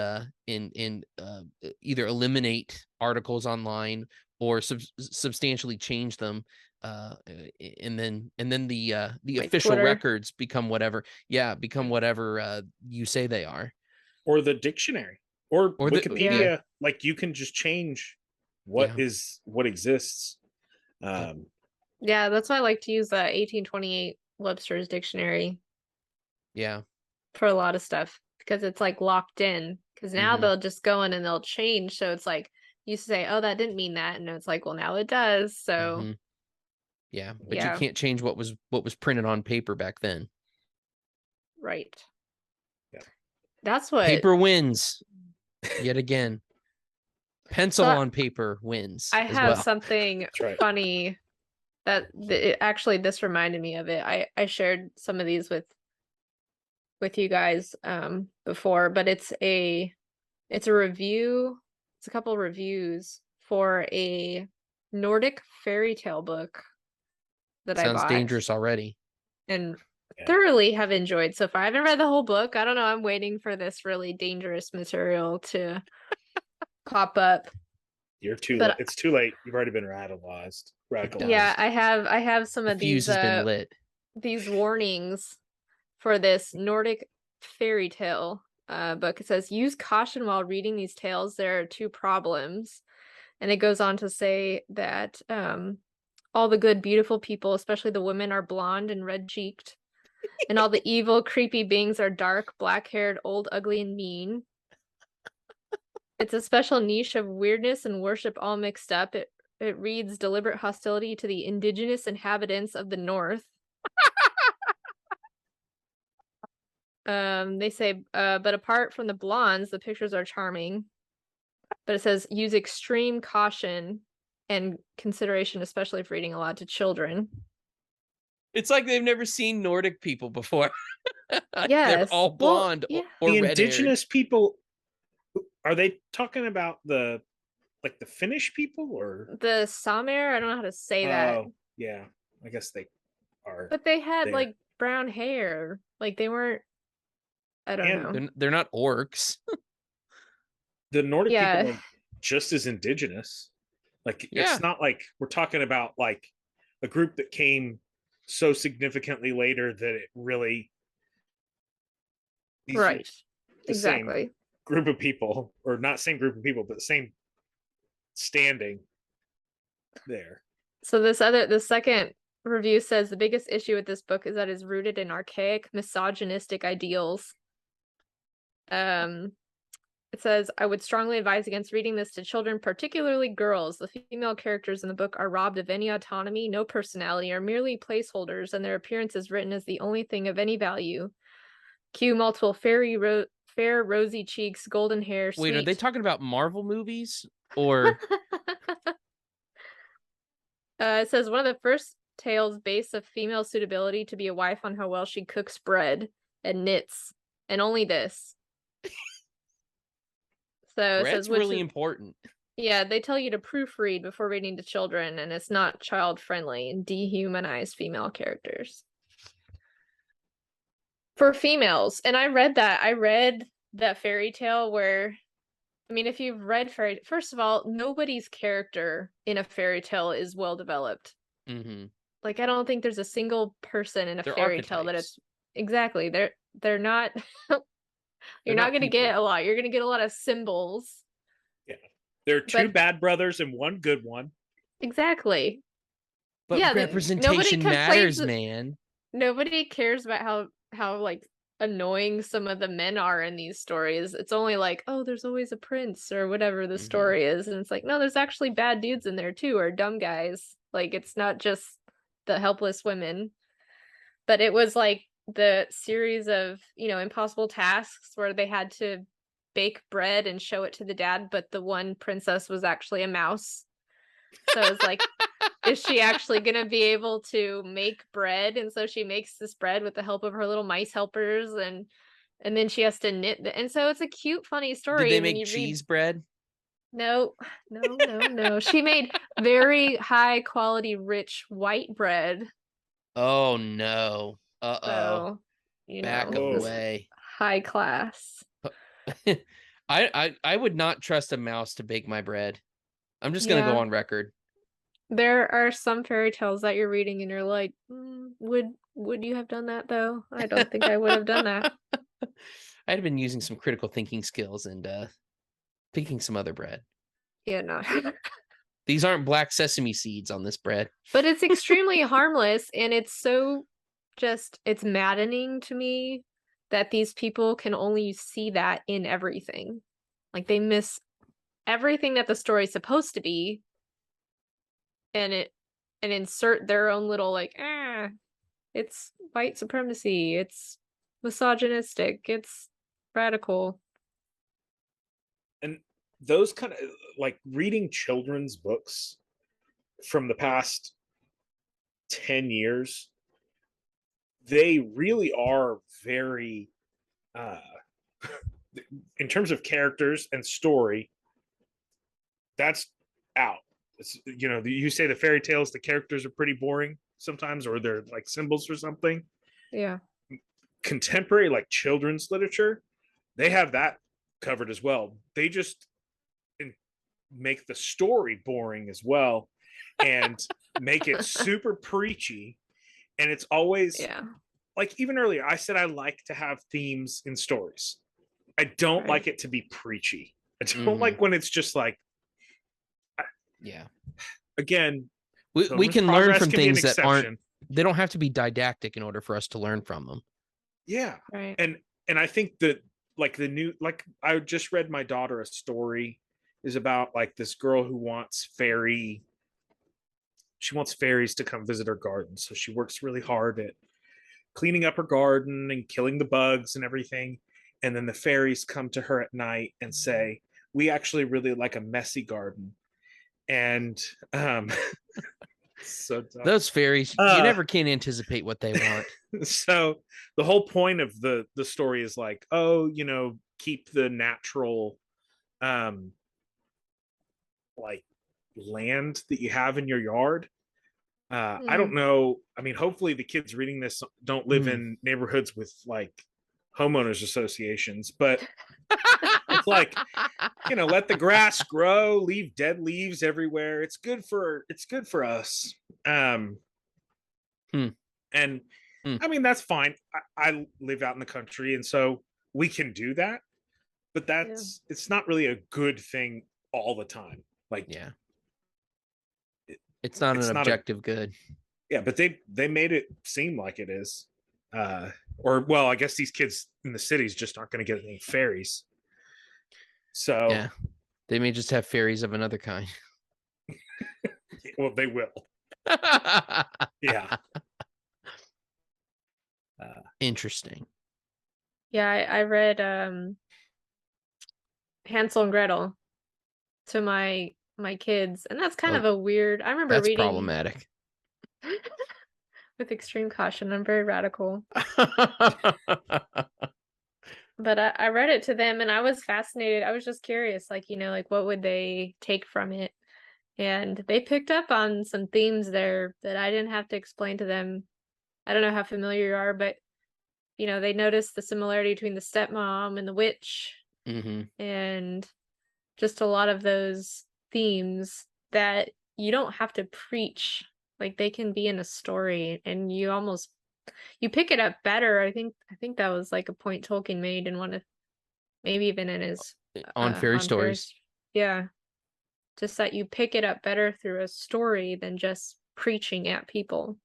either eliminate articles online or substantially change them, and then the like official Twitter records become whatever you say they are, or the dictionary or Wikipedia. Like, you can just change what exists. Yeah, that's why I like to use the 1828 Webster's dictionary. Yeah, for a lot of stuff, because it's like locked in. Because now they'll just go in and they'll change. So it's like you say, "Oh, that didn't mean that," and it's like, "Well, now it does." So yeah, but you can't change what was printed on paper back then. Right. Yeah. That's what paper wins yet again. Pencil on paper wins. I have something funny that actually this reminded me of it. I shared some of these with you guys before, but it's a review. It's a couple of reviews for a Nordic fairy tale book that I bought. Sounds dangerous already. and thoroughly have enjoyed so far. I haven't read the whole book. I don't know. I'm waiting for this really dangerous material to pop up. You're too late. It's too late. You've already been radicalized. Yeah, I have some of fuse these has been lit. These warnings for this Nordic fairy tale book. It says, use caution while reading these tales. There are two problems. And it goes on to say that all the good, beautiful people, especially the women, are blonde and red-cheeked. And all the evil, creepy beings are dark, black-haired, old, ugly, and mean. It's a special niche of weirdness and worship all mixed up. It reads deliberate hostility to the indigenous inhabitants of the North. They say, but apart from the blondes, the pictures are charming. But it says, use extreme caution and consideration, especially if reading aloud to children. It's like they've never seen Nordic people before. Yes. They're all blonde or the red-haired. indigenous people, are they talking about the Finnish people or the Samer? I don't know how to say that. Yeah, I guess they are. But they had like brown hair. Like they weren't. I don't know. They're not orcs. The Nordic people are just as indigenous. Like it's not like we're talking about like a group that came so significantly later that it really right. Exactly. Same group of people, or not same group of people, but same standing there. So the second review says the biggest issue with this book is that it's rooted in archaic misogynistic ideals. It says, I would strongly advise against reading this to children, particularly girls. The female characters in the book are robbed of any autonomy, no personality, are merely placeholders, and their appearance is written as the only thing of any value. Cue multiple fair, rosy cheeks, golden hair. Wait, are they talking about Marvel movies? Or it says one of the first tales based of female suitability to be a wife on how well she cooks bread and knits, and only this. So bread's it says, really important. Yeah, they tell you to proofread before reading to children, and it's not child friendly and dehumanize female characters. For females, and I read that fairy tale where, I mean, if you've read first of all, nobody's character in a fairy tale is well developed. Mm-hmm. Like, I don't think there's a single person in a fairy tale that it's exactly they're not. You're not going to get a lot. You're going to get a lot of symbols. Yeah, there are two bad brothers and one good one. Exactly. But yeah, representation matters, man. Nobody cares about how like annoying some of the men are in these stories. It's only like, oh, there's always a prince or whatever the story is, and it's like, no, there's actually bad dudes in there too, or dumb guys. Like, it's not just the helpless women. But it was like the series of, impossible tasks where they had to bake bread and show it to the dad, but the one princess was actually a mouse. So it's like, is she actually going to be able to make bread? And so she makes this bread with the help of her little mice helpers, and then she has to knit. And so it's a cute, funny story. Did they make cheese bread? No. She made very high quality, rich white bread. Oh no. So, back away. High class. I would not trust a mouse to bake my bread. I'm just gonna go on record. There are some fairy tales that you're reading and you're like, would you have done that though? I don't think I would have done that. I'd have been using some critical thinking skills and picking some other bread. Yeah, no. These aren't black sesame seeds on this bread. But it's extremely harmless, and it's so it's maddening to me that these people can only see that in everything. Like, they miss everything that the story's supposed to be, and insert their own little like, it's white supremacy, it's misogynistic, it's radical. And those kind of, like, reading children's books from the past 10 years, they really are very in terms of characters and story, that's out. It's, you say the fairy tales, the characters are pretty boring sometimes, or they're like symbols or something. Yeah. Contemporary, like children's literature, they have that covered as well. They just make the story boring as well and make it super preachy. And it's always like, even earlier, I said I like to have themes in stories. I don't like it to be preachy. I don't like when it's just like, again, we can learn from things that aren't, they don't have to be didactic in order for us to learn from them. Yeah. Right. And I think that like the new, like I just read my daughter a story is about like this girl who wants fairies to come visit her garden. So she works really hard at cleaning up her garden and killing the bugs and everything. And then the fairies come to her at night and say, we actually really like a messy garden. And so those fairies, you never can anticipate what they want. So the whole point of the story is like, oh, you know, keep the natural like land that you have in your yard. I don't know. I mean, hopefully the kids reading this don't live in neighborhoods with like homeowners associations, but it's like, you know, let the grass grow, leave dead leaves everywhere. It's good for us. And I mean, that's fine. I live out in the country, and so we can do that, but it's not really a good thing all the time. Like, it's not an objective good. Yeah, but they made it seem like it is. Or, well, I guess these kids in the cities just aren't going to get any fairies. So yeah, they may just have fairies of another kind. Well, they will. Yeah. Interesting. Yeah, I read Hansel and Gretel to my kids, and that's kind of a weird. I remember reading. That's problematic. With extreme caution, I'm very radical. But I read it to them, and I was fascinated. I was just curious, like, you know, like what would they take from it? And they picked up on some themes there that I didn't have to explain to them. I don't know how familiar you are, but you know, they noticed the similarity between the stepmom and the witch, and just a lot of those themes that you don't have to preach. Like, they can be in a story, and you pick it up better. I think that was like a point Tolkien made in one of, maybe even in his on fairy stories. Yeah. Just that you pick it up better through a story than just preaching at people.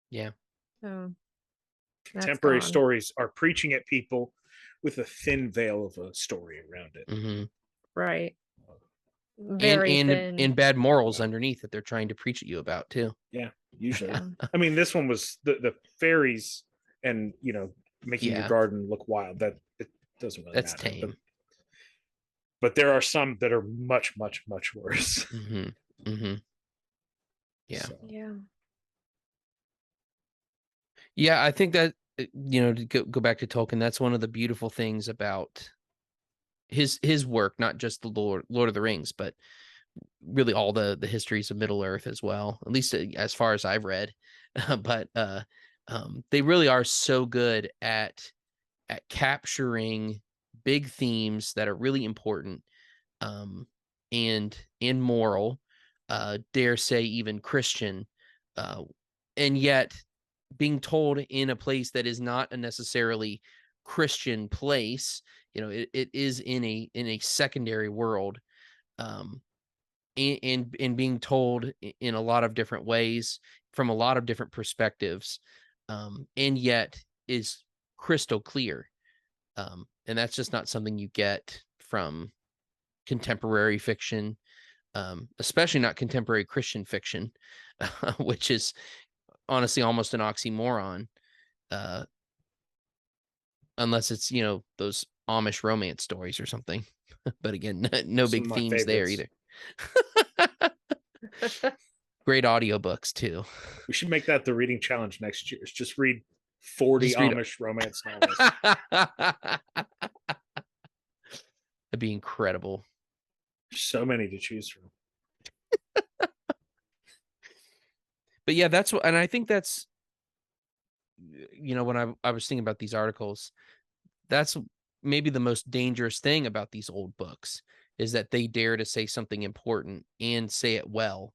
Yeah. So contemporary stories are preaching at people with a thin veil of a story around it. Right. Very thin. And bad morals underneath that they're trying to preach at you about too. Yeah, usually. I mean, this one was the fairies and, you know, making your garden look wild. That it doesn't really matter. Tame. But there are some that are much, much, much worse. Yeah. So. Yeah, I think that, you know, to go back to Tolkien, that's one of the beautiful things about his work, not just the Lord of the Rings, but really all the histories of Middle Earth as well, at least as far as I've read. But they really are so good at capturing big themes that are really important, and moral, dare say even Christian, and yet being told in a place that is not a necessarily Christian place. You know, it is in a secondary world, and being told in a lot of different ways from a lot of different perspectives, and yet is crystal clear. And that's just not something you get from contemporary fiction, especially not contemporary Christian fiction, which is honestly almost an oxymoron, unless it's, you know, those Amish romance stories or something. But again, no big themes there either. Great audiobooks too. We should make that the reading challenge next year. Just read 40 Amish romance novels. That'd be incredible. So many to choose from. But yeah, that's what, and I think that's when I was thinking about these articles, that's maybe the most dangerous thing about these old books, is that they dare to say something important and say it well,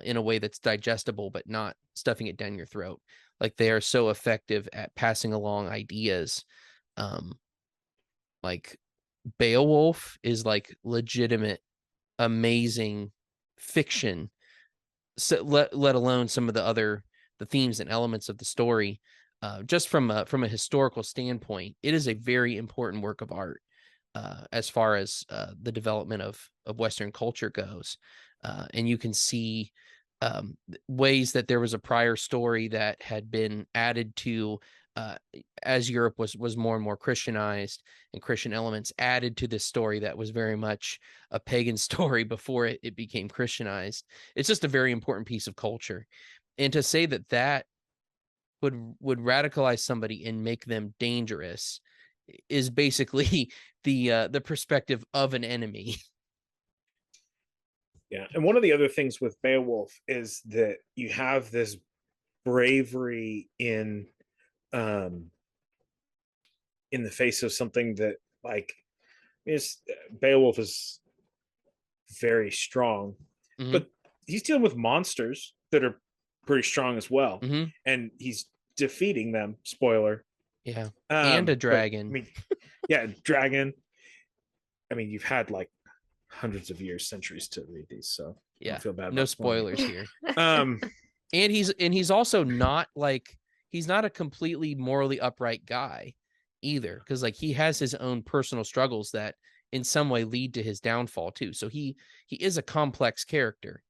in a way that's digestible, but not stuffing it down your throat. Like, they are so effective at passing along ideas. Like, Beowulf is like legitimate, amazing fiction. So let alone some of the themes and elements of the story. Just from a historical standpoint, it is a very important work of art, as far as the development of Western culture goes. And you can see ways that there was a prior story that had been added to, as Europe was more and more Christianized, and Christian elements added to this story that was very much a pagan story before it became Christianized. It's just a very important piece of culture. And to say that would radicalize somebody and make them dangerous is basically the perspective of an enemy. Yeah, and one of the other things with Beowulf is that you have this bravery in the face of something that, like, Beowulf is very strong, but he's dealing with monsters that are pretty strong as well, and he's defeating them. Spoiler. Yeah, and a dragon. But, I mean, yeah, dragon. I mean, you've had like hundreds of years, centuries to read these, so yeah, don't feel bad. No spoilers here. And he's also not like, he's not a completely morally upright guy either, because like he has his own personal struggles that in some way lead to his downfall too. So he is a complex character.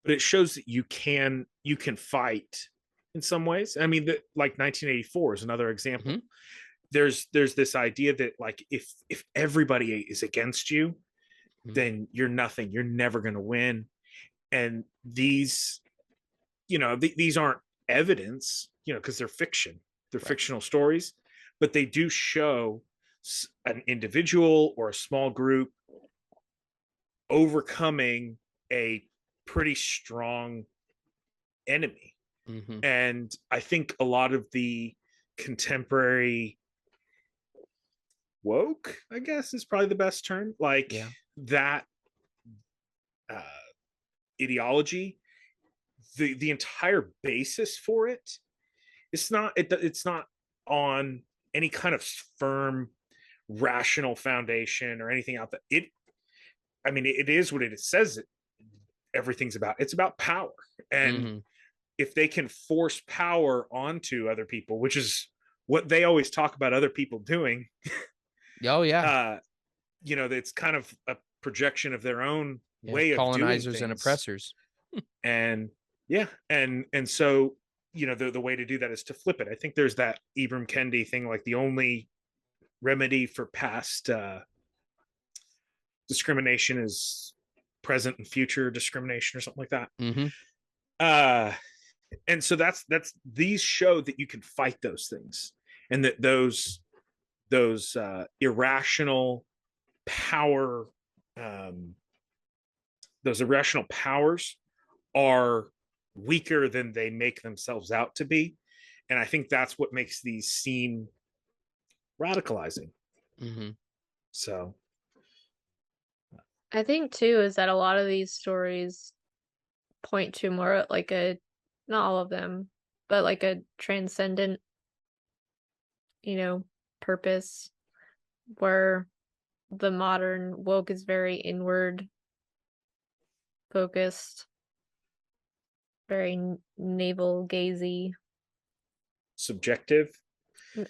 But it shows that you can fight in some ways. I mean, like 1984 is another example. There's this idea that, like, if everybody is against you, then you're nothing. You're never going to win. And these, these aren't evidence, because they're fiction. They're fictional stories, but they do show an individual or a small group overcoming a pretty strong enemy. And I think a lot of the contemporary woke, I guess, is probably the best term, like, that ideology, the entire basis for it, it's not on any kind of firm rational foundation or anything out there. It is what it says everything's about. It's about power. And if they can force power onto other people, which is what they always talk about other people doing. It's kind of a projection of their own way of colonizers doing and oppressors. And so, the way to do that is to flip it. I think there's that Ibram Kendi thing, like, the only remedy for past discrimination is present and future discrimination, or something like that. And so that's these show that you can fight those things, and that those irrational power, those irrational powers are weaker than they make themselves out to be. And I think that's what makes these seem radicalizing. So I think too is that a lot of these stories point to more like not all of them, but like a transcendent, purpose, where the modern woke is very inward focused, very navel gazy, subjective,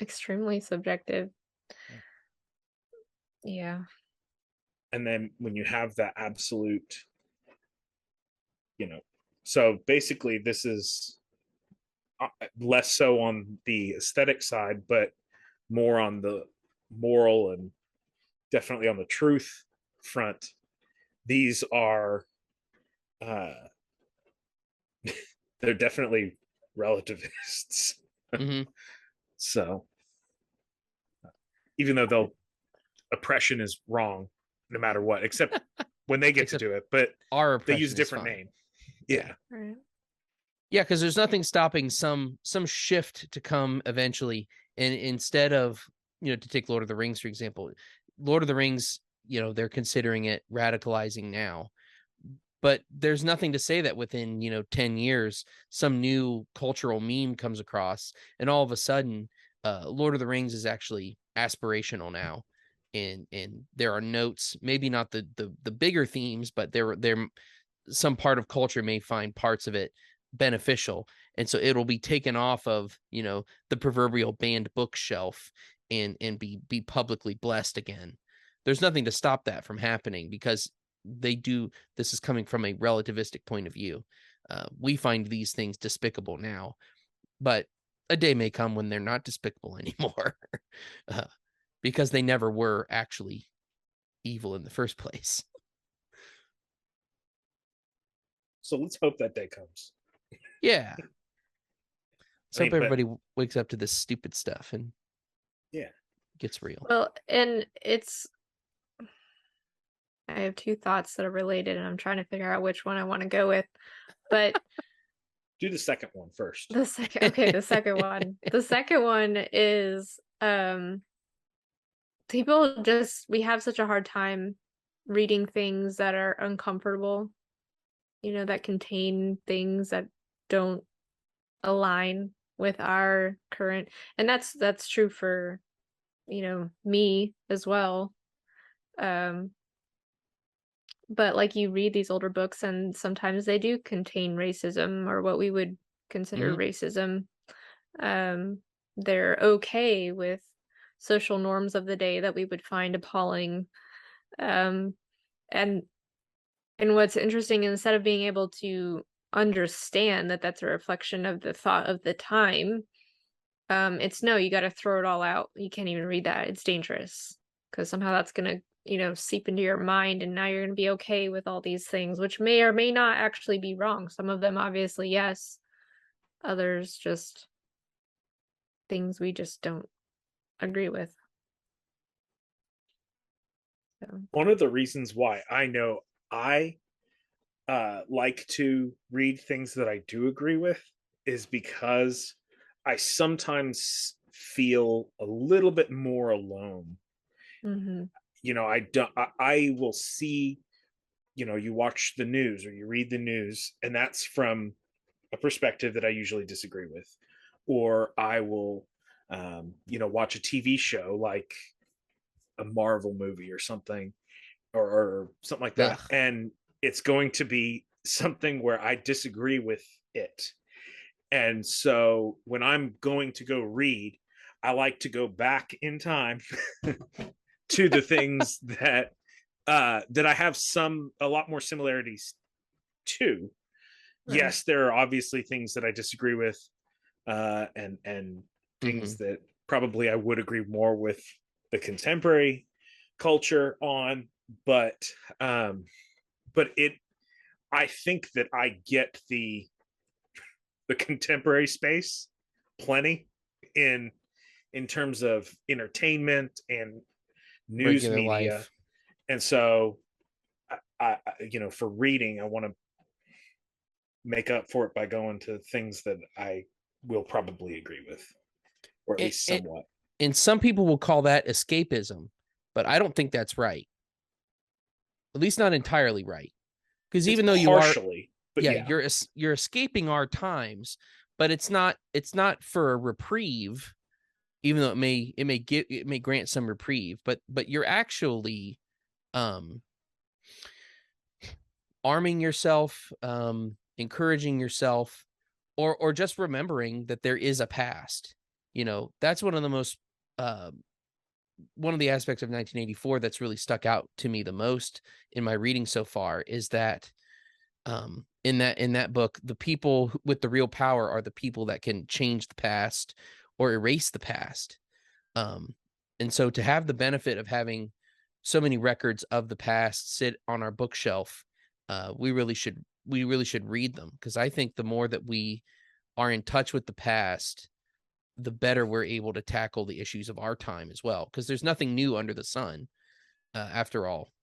extremely subjective. Yeah. And then when you have that absolute, so basically this is less so on the aesthetic side, but more on the moral and definitely on the truth front. These are they're definitely relativists. So even though oppression is wrong no matter what, except when they get to do it, but they use a different name. Yeah. Right. Yeah, because there's nothing stopping some shift to come eventually. And instead of, to take Lord of the Rings, for example, Lord of the Rings, they're considering it radicalizing now. But there's nothing to say that within, 10 years, some new cultural meme comes across, and all of a sudden, Lord of the Rings is actually aspirational now. And there are notes, maybe not the bigger themes, but there some part of culture may find parts of it beneficial, and so it'll be taken off of the proverbial banned bookshelf and be publicly blessed again. There's nothing to stop that from happening, because this is coming from a relativistic point of view. We find these things despicable now, but a day may come when they're not despicable anymore, because they never were actually evil in the first place. So let's hope that day comes. Yeah. So hope everybody wakes up to this stupid stuff and gets real. Well, and I have two thoughts that are related, and I'm trying to figure out which one I want to go with. But do the second one first. The second one. The second one is we have such a hard time reading things that are uncomfortable, that contain things that don't align with our current, and that's true for me as well. But like, you read these older books and sometimes they do contain racism, or what we would consider racism. They're okay with social norms of the day that we would find appalling. And what's interesting, instead of being able to understand that that's a reflection of the thought of the time, it's no, you got to throw it all out. You can't even read that. It's dangerous, because somehow that's going to seep into your mind, and now you're going to be okay with all these things, which may or may not actually be wrong. Some of them, obviously, yes. Others, just things we just don't agree with. So. One of the reasons why I know I like to read things that I do agree with is because I sometimes feel a little bit more alone. I will see, you watch the news or you read the news, and that's from a perspective that I usually disagree with. Or I will, watch a TV show like a Marvel movie or something, or something like that. Ugh. And it's going to be something where I disagree with it. And so when I'm going to go read, I like to go back in time to the things that I have a lot more similarities to. Right. Yes, there are obviously things that I disagree with, and things that probably I would agree more with the contemporary culture on, but I think that I get the contemporary space plenty in terms of entertainment and news regular media life. And so I for reading, I want to make up for it by going to things that I will probably agree with, or at least somewhat. And some people will call that escapism, but I don't think that's right. At least not entirely right. Because even though partially, you're escaping our times, but it's not for a reprieve, even though it may grant some reprieve, but you're actually arming yourself, encouraging yourself, or just remembering that there is a past. That's one of the most one of the aspects of 1984 that's really stuck out to me the most in my reading so far is that in that book, the people with the real power are the people that can change the past or erase the past. And so to have the benefit of having so many records of the past sit on our bookshelf, we really should read them, because I think the more that we are in touch with the past, the better we're able to tackle the issues of our time as well, because there's nothing new under the sun, after all,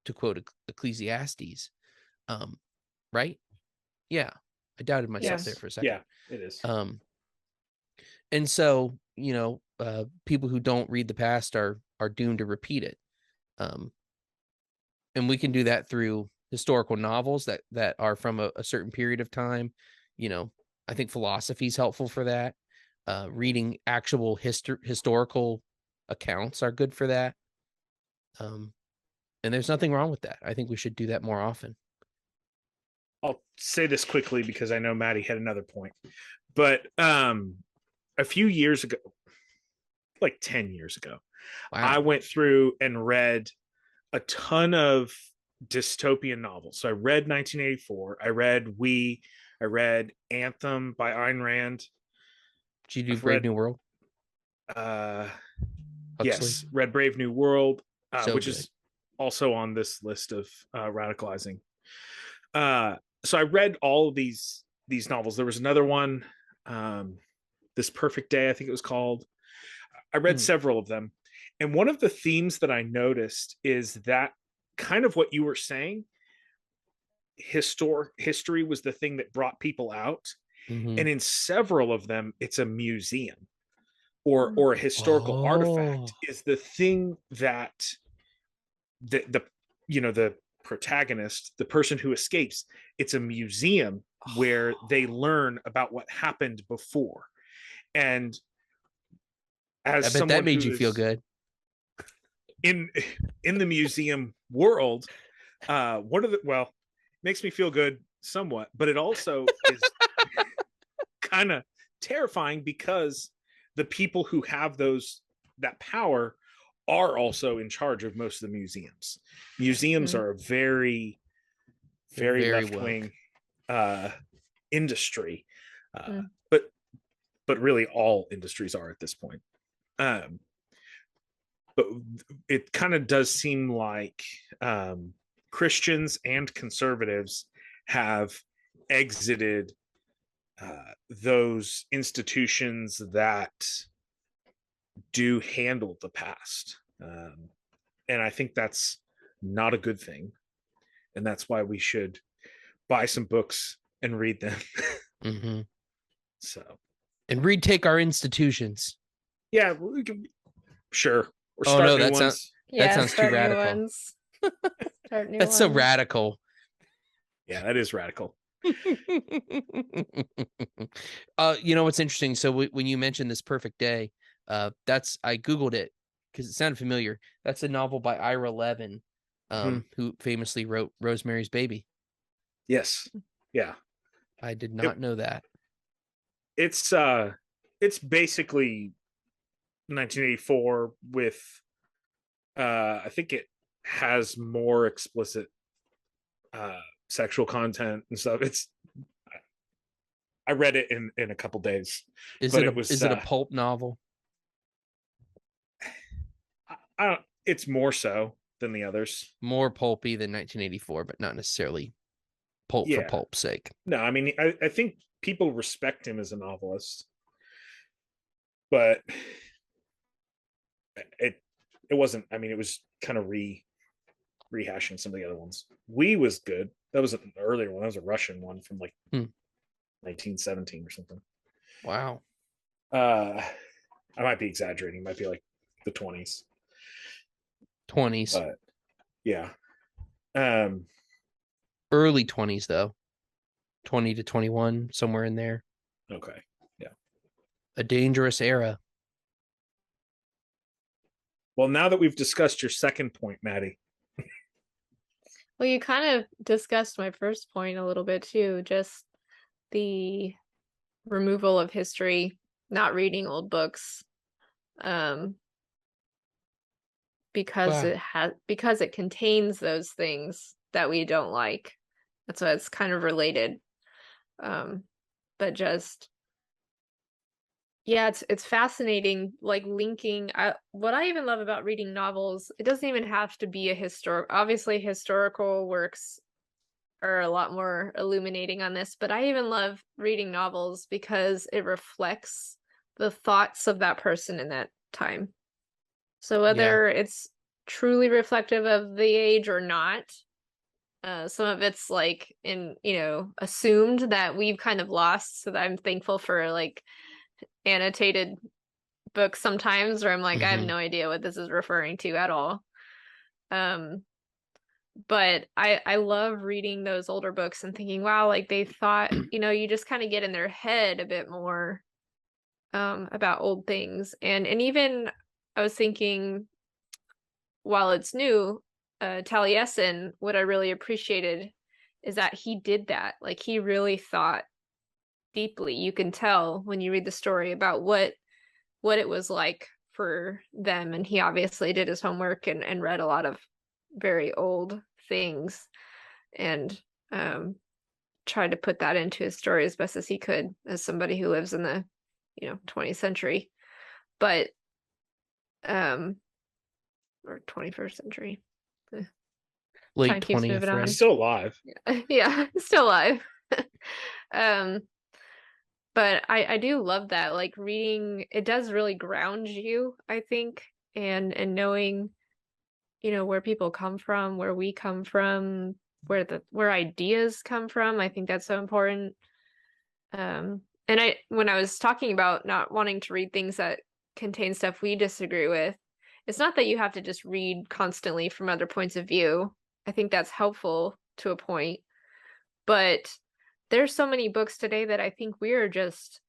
to quote Ecclesiastes. Right? Yeah. I doubted myself Yes. there for a second. Yeah, it is. And so, you know, people who don't read the past are doomed to repeat it. And we can do that through historical novels that are from a certain period of time. You know, I think philosophy is helpful for that. Reading actual historical accounts are good for that. And there's nothing wrong with that. I think we should do that more often. I'll say this quickly because I know Maddie had another point. But a few years ago, like 10 years ago, Wow. I went through and read a ton of dystopian novels. So I read 1984. I read I read Anthem by Ayn Rand. Did you do Brave New World? Yes, read Brave New World, which good. is also on this list of radicalizing. So I read all of these novels. There was another one, This Perfect Day, I think it was called. I read several of them. And one of the themes that I noticed is that kind of what you were saying, history was the thing that brought people out. And in several of them, it's a museum or a historical artifact is the thing that the protagonist, the person who escapes, it's a museum where they learn about what happened before. And as I bet that made you feel good. In the museum world, makes me feel good somewhat, but it also is kind of terrifying because the people who have that power are also in charge of most of the museums. Museums are a very, very left-wing industry, but really all industries are at this point. But it kind of does seem like Christians and conservatives have exited those institutions that do handle the past. And I think that's not a good thing. And that's why we should buy some books and read them. So, and retake our institutions. Yeah, we can, sure. Or start new ones. That sounds too radical. Start new That's so radical. Yeah, that is radical. You know what's interesting? So when you mentioned This Perfect Day, I Googled it because it sounded familiar. That's a novel by Ira Levin, who famously wrote Rosemary's Baby. Yes. Yeah. I did not know that. It's basically 1984 with I think it has more explicit sexual content and stuff. I read it in a couple days. Is it a pulp novel? It's more so than the others. More pulpy than 1984, but not necessarily pulp for pulp's sake. No, I mean, I think people respect him as a novelist, but it wasn't. I mean, it was kind of rehashing some of the other ones. We was good. That was an earlier one. That was a Russian one from like 1917 or something. Wow. I might be exaggerating. It might be like the 20s. But yeah. Early 20s though. 20 to 21, somewhere in there. Okay. Yeah. A dangerous era. Well, now that we've discussed your second point, Maddie. Well, you kind of discussed my first point a little bit too, just the removal of history, not reading old books, because it contains those things that we don't like. That's why it's kind of related. But just it's fascinating, like linking. What I even love about reading novels, it doesn't even have to be obviously historical works are a lot more illuminating on this, but I even love reading novels because it reflects the thoughts of that person in that time. So whether it's truly reflective of the age or not, Some of it's like assumed that we've kind of lost. So that I'm thankful for like annotated books sometimes, where I'm like, I have no idea what this is referring to at all. But I love reading those older books and thinking, wow, like they thought, you just kind of get in their head a bit more about old things. And even I was thinking, while it's new, Taliesin, what I really appreciated is that he did that. Like he really thought deeply. You can tell when you read the story about what it was like for them. And he obviously did his homework and read a lot of very old things and tried to put that into his story as best as he could as somebody who lives in the 20th century. But or 21st century. Late Time keeps 20th, moving on. He's still alive. Yeah, still alive. But I do love that. Like reading, it does really ground you, I think, and knowing, where people come from, where we come from, where ideas come from. I think that's so important. And when I was talking about not wanting to read things that contain stuff we disagree with, it's not that you have to just read constantly from other points of view. I think that's helpful to a point. But there's so many books today that I think we're just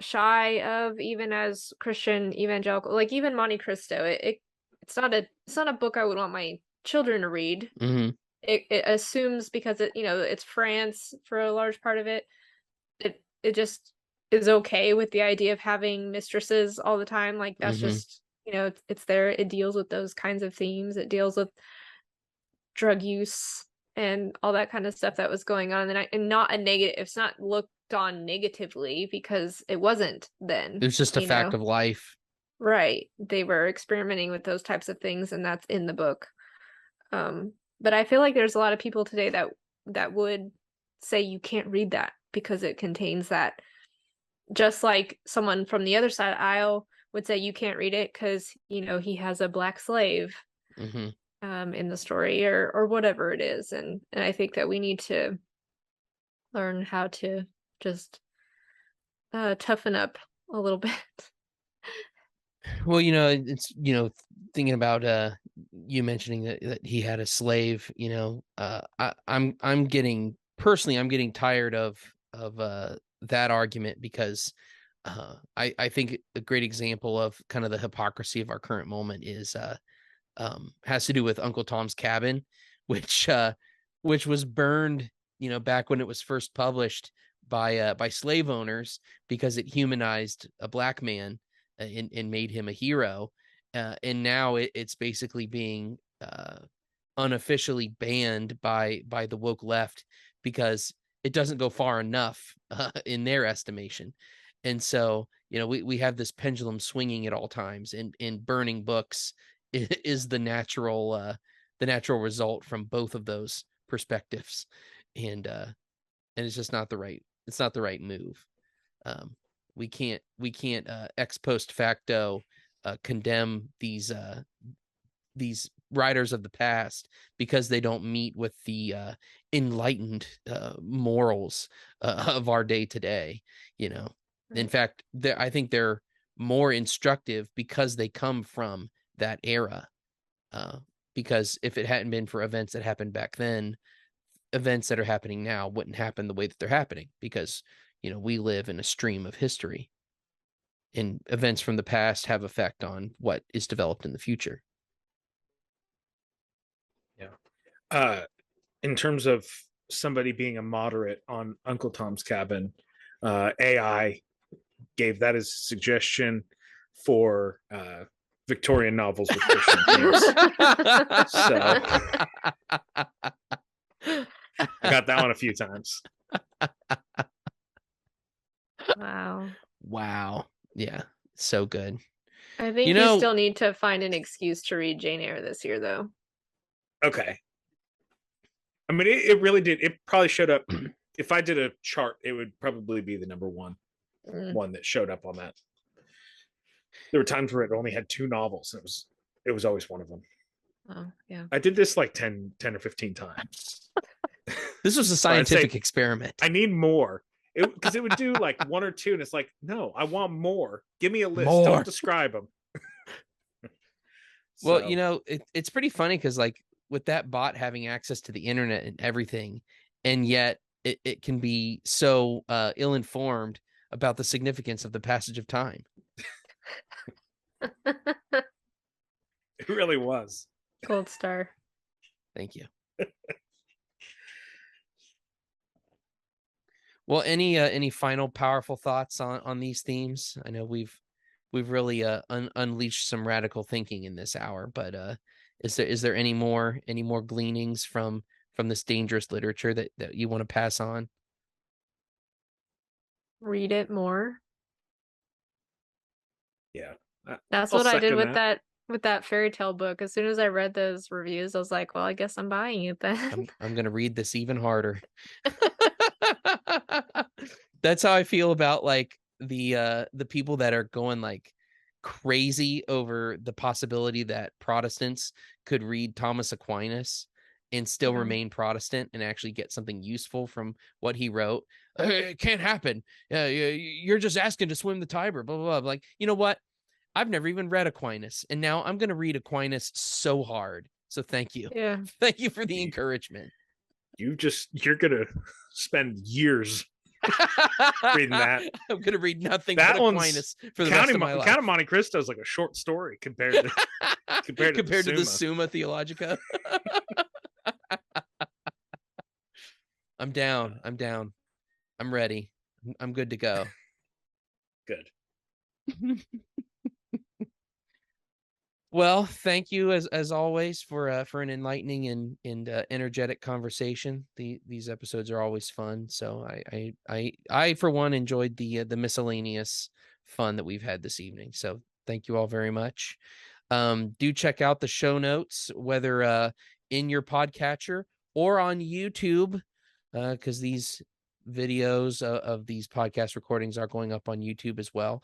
shy of, even as Christian evangelical, like even Monte Cristo. It's not a book I would want my children to read. Mm-hmm. It assumes, because it's France for a large part of it. It just is okay with the idea of having mistresses all the time. Like that's just it's there. It deals with those kinds of themes. It deals with drug use and all that kind of stuff that was going on, and not a negative. It's not looked on negatively because it wasn't then. It was just a fact of life. Right. They were experimenting with those types of things, and that's in the book. But I feel like there's a lot of people today that would say you can't read that because it contains that. Just like someone from the other side of the aisle would say you can't read it because, he has a black slave in the story or whatever it is. And I think that we need to learn how to just toughen up a little bit. Well, it's thinking about you mentioning that he had a slave. I'm getting tired of that argument because I think a great example of kind of the hypocrisy of our current moment is has to do with Uncle Tom's Cabin, which was burned back when it was first published by slave owners because it humanized a black man and made him a hero, and now it's basically being unofficially banned by the woke left because it doesn't go far enough in their estimation. And so we have this pendulum swinging at all times, and burning books is the natural result from both of those perspectives, and it's just not the right move. We can't ex post facto condemn these writers of the past because they don't meet with the enlightened morals of our day today. In fact, I think they're more instructive because they come from that era. Because if it hadn't been for events that happened back then, events that are happening now wouldn't happen the way that they're happening because we live in a stream of history, and events from the past have effect on what is developed in the future. Yeah. In terms of somebody being a moderate on Uncle Tom's Cabin, AI gave that as a suggestion for Victorian novels with Christian themes. So I got that one a few times. Wow. Yeah, so good. I think you still need to find an excuse to read Jane Eyre this year, though. Okay. I mean, it really did. It probably showed up. If I did a chart, it would probably be the number one that showed up on that. There were times where it only had 2 novels. And it was always one of them. Oh, yeah. I did this like 10 or 15 times. This was a scientific experiment. I need more. Because it would do like 1 or 2, and it's like, no, I want more. Give me a list. More. Don't describe them. Well, you know, it's pretty funny because like with that bot having access to the internet and everything, and yet it can be so ill-informed about the significance of the passage of time. It really was. Gold star. Thank you. Well, any final powerful thoughts on these themes? I know we've really unleashed some radical thinking in this hour, but is there any more gleanings from this dangerous literature that you want to pass on? Read it more. Yeah. That's what I did with that fairy tale book. As soon as I read those reviews, I was like, well, I guess I'm buying it then. I'm going to read this even harder. That's how I feel about like the people that are going like crazy over the possibility that Protestants could read Thomas Aquinas and still remain Protestant and actually get something useful from what he wrote. It can't happen. You're just asking to swim the Tiber, blah, blah, blah. Like, you know what? I've never even read Aquinas, and now I'm going to read Aquinas so hard. So thank you. Yeah. Thank you for the encouragement. You're going to spend years reading that. I'm going to read nothing but Aquinas for the rest of my life. Count of Monte Cristo is like a short story compared to the Summa Theologica. I'm down. I'm ready. I'm good to go. Good. Well, thank you as always for an enlightening and energetic conversation. These episodes are always fun. So I for one enjoyed the miscellaneous fun that we've had this evening. So thank you all very much. Do check out the show notes, whether in your podcatcher or on YouTube, because these videos of these podcast recordings are going up on YouTube as well.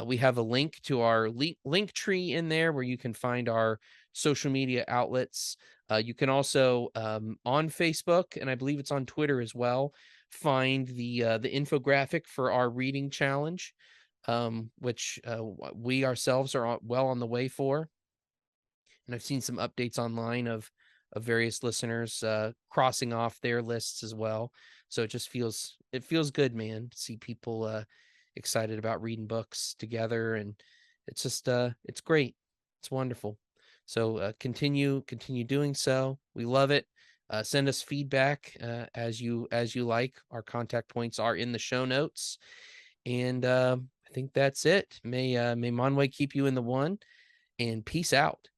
We have a link to our link tree in there where you can find our social media outlets. You can also on Facebook, and I believe it's on Twitter as well, find the infographic for our reading challenge, which we ourselves are well on the way for. And I've seen some updates online of various listeners crossing off their lists as well. So it feels good, man, to see people excited about reading books together, and it's just it's great. It's wonderful. So continue doing so. We love it. Send us feedback as you like. Our contact points are in the show notes. And I think that's it. May Monway keep you in the one, and peace out.